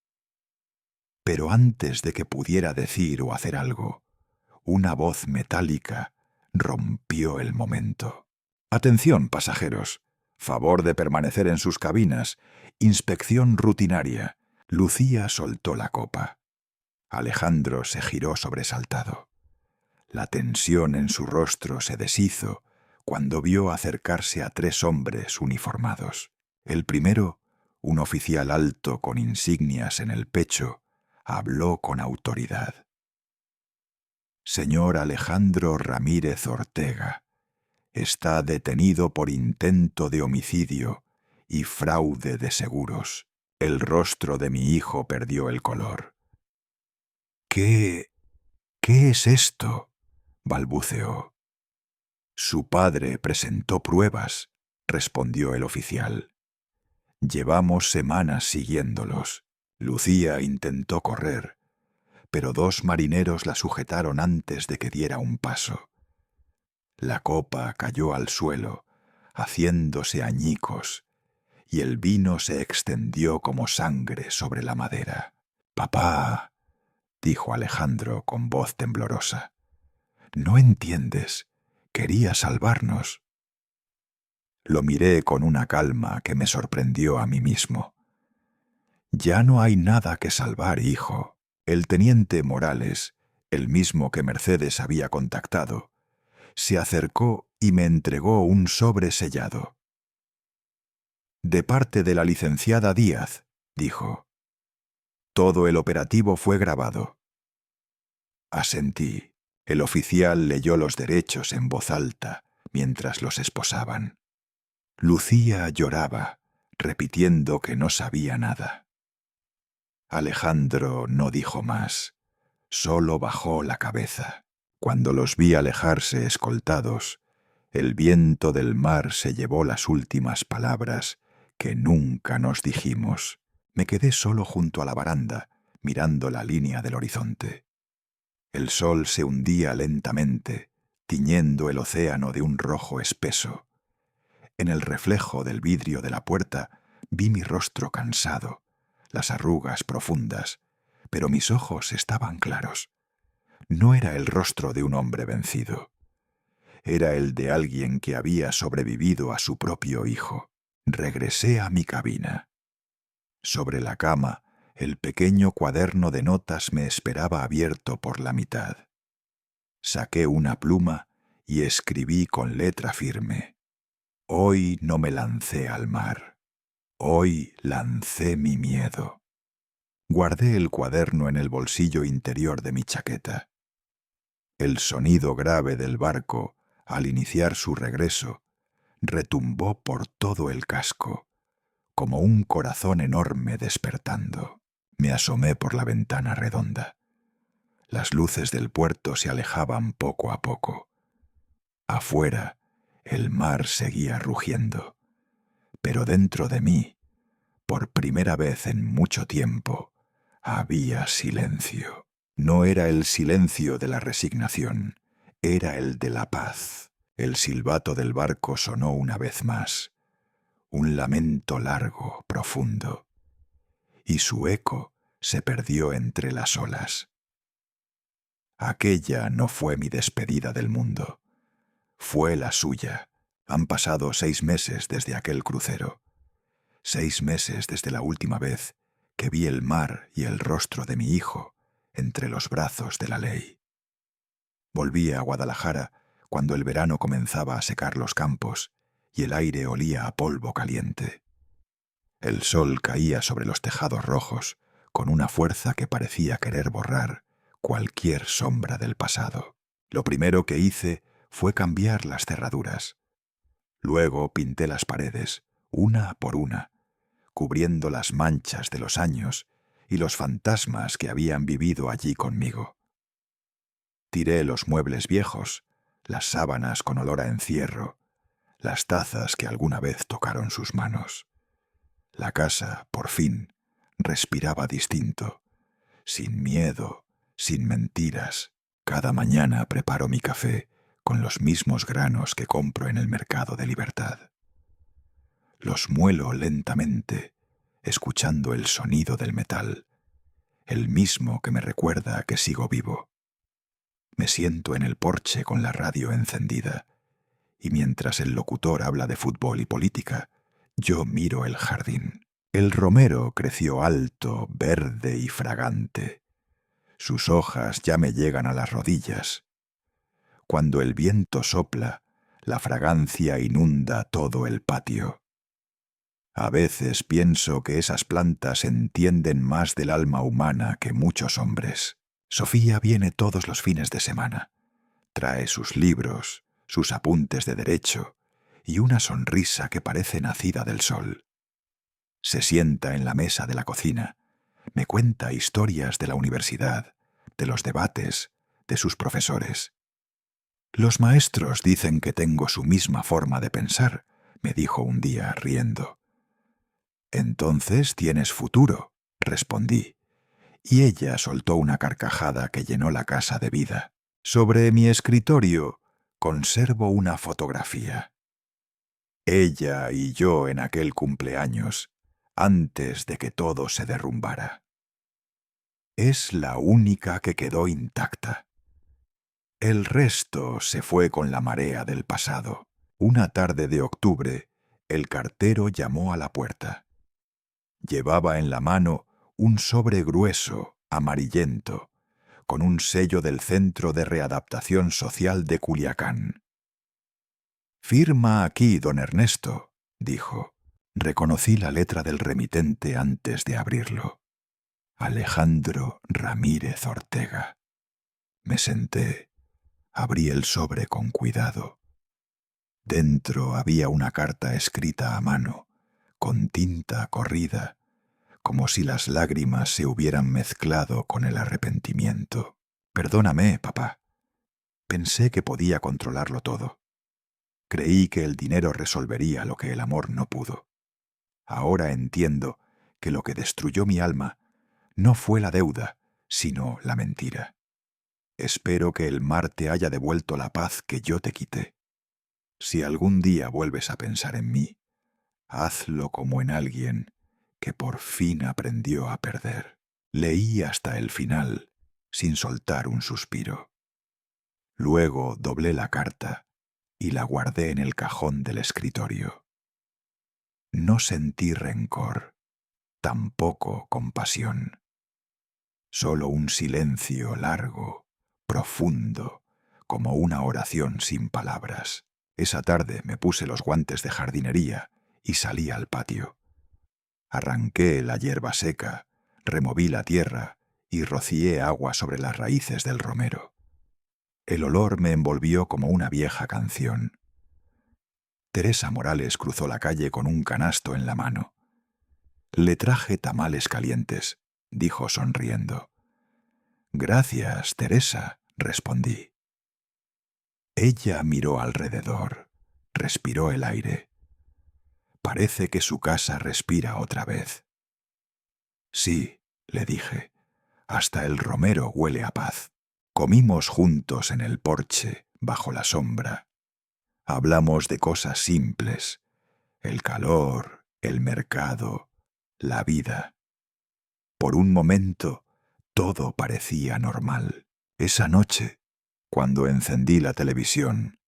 Pero antes de que pudiera decir o hacer algo, una voz metálica rompió el momento. «Atención, pasajeros. Favor de permanecer en sus cabinas. Inspección rutinaria». Lucía soltó la copa. Alejandro se giró sobresaltado. La tensión en su rostro se deshizo cuando vio acercarse a 3 hombres uniformados. El primero, un oficial alto con insignias en el pecho, habló con autoridad. Señor Alejandro Ramírez Ortega, está detenido por intento de homicidio y fraude de seguros. El rostro de mi hijo perdió el color. ¿Qué es esto?, balbuceó. Su padre presentó pruebas, respondió el oficial. Llevamos semanas siguiéndolos. Lucía intentó correr, pero 2 marineros la sujetaron antes de que diera un paso. La copa cayó al suelo, haciéndose añicos, y el vino se extendió como sangre sobre la madera. «Papá», dijo Alejandro con voz temblorosa, «no entiendes. Quería salvarnos». Lo miré con una calma que me sorprendió a mí mismo. «Ya no hay nada que salvar, hijo. El teniente Morales, el mismo que Mercedes había contactado, se acercó y me entregó un sobre sellado. «De parte de la licenciada Díaz», dijo. «Todo el operativo fue grabado». Asentí. El oficial leyó los derechos en voz alta mientras los esposaban. Lucía lloraba, repitiendo que no sabía nada. Alejandro no dijo más, solo bajó la cabeza. Cuando los vi alejarse escoltados, el viento del mar se llevó las últimas palabras que nunca nos dijimos. Me quedé solo junto a la baranda, mirando la línea del horizonte. El sol se hundía lentamente, tiñendo el océano de un rojo espeso. En el reflejo del vidrio de la puerta vi mi rostro cansado, las arrugas profundas, pero mis ojos estaban claros. No era el rostro de un hombre vencido. Era el de alguien que había sobrevivido a su propio hijo. Regresé a mi cabina. Sobre la cama, el pequeño cuaderno de notas me esperaba abierto por la mitad. Saqué una pluma y escribí con letra firme: «Hoy no me lancé al mar. Hoy lancé mi miedo». Guardé el cuaderno en el bolsillo interior de mi chaqueta. El sonido grave del barco, al iniciar su regreso, retumbó por todo el casco, como un corazón enorme despertando. Me asomé por la ventana redonda. Las luces del puerto se alejaban poco a poco. Afuera, el mar seguía rugiendo, pero dentro de mí, por primera vez en mucho tiempo, había silencio. No era el silencio de la resignación, era el de la paz. El silbato del barco sonó una vez más, un lamento largo, profundo, y su eco se perdió entre las olas. Aquella no fue mi despedida del mundo, fue la suya. Han pasado 6 meses desde aquel crucero, 6 meses desde la última vez que vi el mar y el rostro de mi hijo entre los brazos de la ley. Volví a Guadalajara cuando el verano comenzaba a secar los campos y el aire olía a polvo caliente. El sol caía sobre los tejados rojos con una fuerza que parecía querer borrar cualquier sombra del pasado. Lo primero que hice fue cambiar las cerraduras. Luego pinté las paredes, una por una, cubriendo las manchas de los años y los fantasmas que habían vivido allí conmigo. Tiré los muebles viejos, las sábanas con olor a encierro, las tazas que alguna vez tocaron sus manos. La casa, por fin, respiraba distinto, sin miedo, sin mentiras. Cada mañana preparo mi café con los mismos granos que compro en el mercado de Libertad. Los muelo lentamente, escuchando el sonido del metal, el mismo que me recuerda que sigo vivo. Me siento en el porche con la radio encendida, y mientras el locutor habla de fútbol y política, yo miro el jardín. El romero creció alto, verde y fragante. Sus hojas ya me llegan a las rodillas. Cuando el viento sopla, la fragancia inunda todo el patio. A veces pienso que esas plantas entienden más del alma humana que muchos hombres. Sofía viene todos los fines de semana. Trae sus libros, sus apuntes de derecho y una sonrisa que parece nacida del sol. Se sienta en la mesa de la cocina, me cuenta historias de la universidad, de los debates, de sus profesores. Los maestros dicen que tengo su misma forma de pensar, me dijo un día riendo. Entonces tienes futuro, respondí, y ella soltó una carcajada que llenó la casa de vida. Sobre mi escritorio conservo una fotografía. Ella y yo en aquel cumpleaños, antes de que todo se derrumbara. Es la única que quedó intacta. El resto se fue con la marea del pasado. Una tarde de octubre, el cartero llamó a la puerta. Llevaba en la mano un sobre grueso, amarillento, con un sello del Centro de Readaptación Social de Culiacán. «Firma aquí, don Ernesto», dijo. Reconocí la letra del remitente antes de abrirlo. Alejandro Ramírez Ortega. Me senté, abrí el sobre con cuidado. Dentro había una carta escrita a mano, con tinta corrida, como si las lágrimas se hubieran mezclado con el arrepentimiento. «Perdóname, papá. Pensé que podía controlarlo todo. Creí que el dinero resolvería lo que el amor no pudo. Ahora entiendo que lo que destruyó mi alma no fue la deuda, sino la mentira. Espero que el mar te haya devuelto la paz que yo te quité. Si algún día vuelves a pensar en mí, hazlo como en alguien que por fin aprendió a perder». Leí hasta el final, sin soltar un suspiro. Luego doblé la carta y la guardé en el cajón del escritorio. No sentí rencor, tampoco compasión. Solo un silencio largo, profundo, como una oración sin palabras. Esa tarde me puse los guantes de jardinería y salí al patio. Arranqué la hierba seca, removí la tierra y rocié agua sobre las raíces del romero. El olor me envolvió como una vieja canción. Teresa Morales cruzó la calle con un canasto en la mano. «Le traje tamales calientes», dijo sonriendo. «Gracias, Teresa», respondí. Ella miró alrededor, respiró el aire. Parece que su casa respira otra vez. «Sí», le dije, «hasta el romero huele a paz». Comimos juntos en el porche, bajo la sombra. Hablamos de cosas simples, el calor, el mercado, la vida. Por un momento, todo parecía normal. Esa noche, cuando encendí la televisión,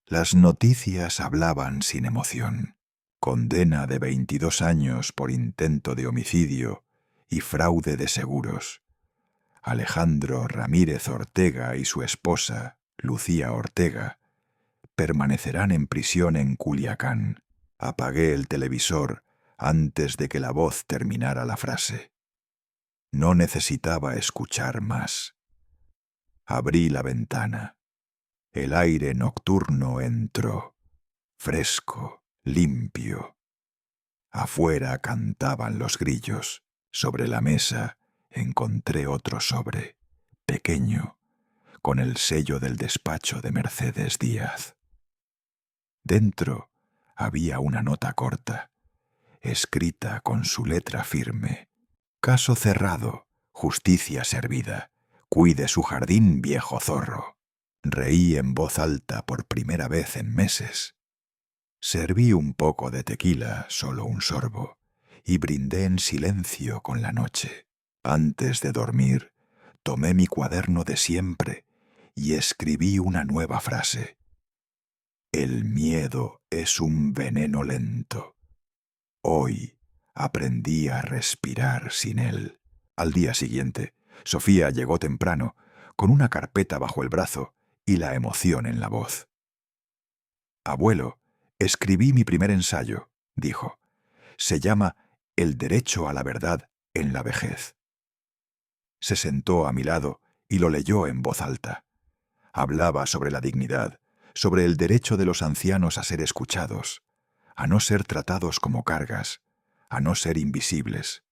las noticias hablaban sin emoción. Condena de 22 años por intento de homicidio y fraude de seguros. Alejandro Ramírez Ortega y su esposa, Lucía Ortega, permanecerán en prisión en Culiacán. Apagué el televisor antes de que la voz terminara la frase. No necesitaba escuchar más. Abrí la ventana. El aire nocturno entró, fresco, limpio. Afuera cantaban los grillos. Sobre la mesa encontré otro sobre, pequeño, con el sello del despacho de Mercedes Díaz. Dentro había una nota corta, escrita con su letra firme. «Caso cerrado, justicia servida. Cuide su jardín, viejo zorro». Reí en voz alta por primera vez en meses. Serví un poco de tequila, solo un sorbo, y brindé en silencio con la noche. Antes de dormir, tomé mi cuaderno de siempre y escribí una nueva frase. «El miedo es un veneno lento. Hoy aprendí a respirar sin él». Al día siguiente, Sofía llegó temprano, con una carpeta bajo el brazo, y la emoción en la voz. «Abuelo, escribí mi primer ensayo», dijo. «Se llama El derecho a la verdad en la vejez». Se sentó a mi lado y lo leyó en voz alta. Hablaba sobre la dignidad, sobre el derecho de los ancianos a ser escuchados, a no ser tratados como cargas, a no ser invisibles.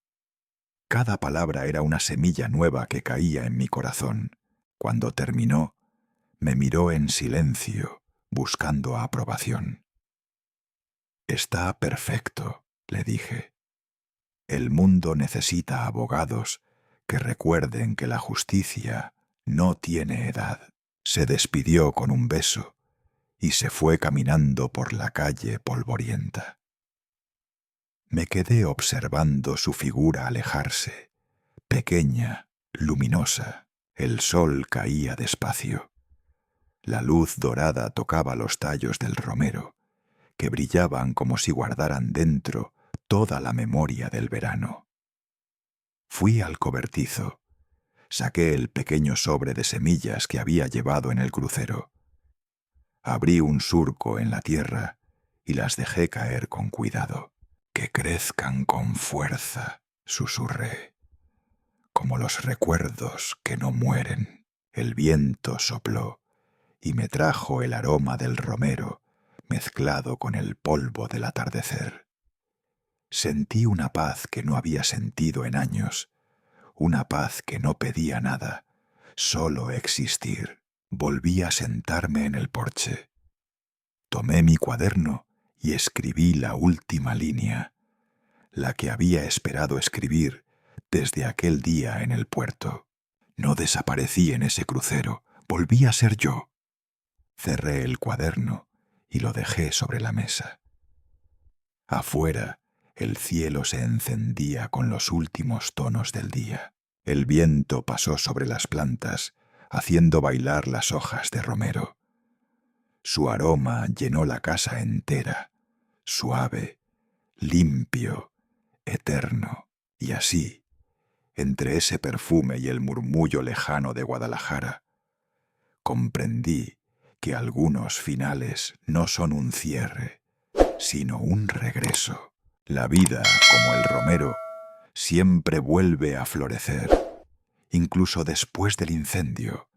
Cada palabra era una semilla nueva que caía en mi corazón. Cuando terminó, me miró en silencio, buscando aprobación. «Está perfecto», le dije. «El mundo necesita abogados que recuerden que la justicia no tiene edad». Se despidió con un beso y se fue caminando por la calle polvorienta. Me quedé observando su figura alejarse, pequeña, luminosa. El sol caía despacio. La luz dorada tocaba los tallos del romero, que brillaban como si guardaran dentro toda la memoria del verano. Fui al cobertizo. Saqué el pequeño sobre de semillas que había llevado en el crucero. Abrí un surco en la tierra y las dejé caer con cuidado. «Que crezcan con fuerza», susurré. «Como los recuerdos que no mueren». El viento sopló y me trajo el aroma del romero mezclado con el polvo del atardecer. Sentí una paz que no había sentido en años, una paz que no pedía nada, solo existir. Volví a sentarme en el porche. Tomé mi cuaderno y escribí la última línea, la que había esperado escribir desde aquel día en el puerto. No desaparecí en ese crucero, volví a ser yo. Cerré el cuaderno y lo dejé sobre la mesa. Afuera, el cielo se encendía con los últimos tonos del día. El viento pasó sobre las plantas, haciendo bailar las hojas de romero. Su aroma llenó la casa entera, suave, limpio, eterno, y así, entre ese perfume y el murmullo lejano de Guadalajara, comprendí que algunos finales no son un cierre, sino un regreso. La vida, como el romero, siempre vuelve a florecer, incluso después del incendio,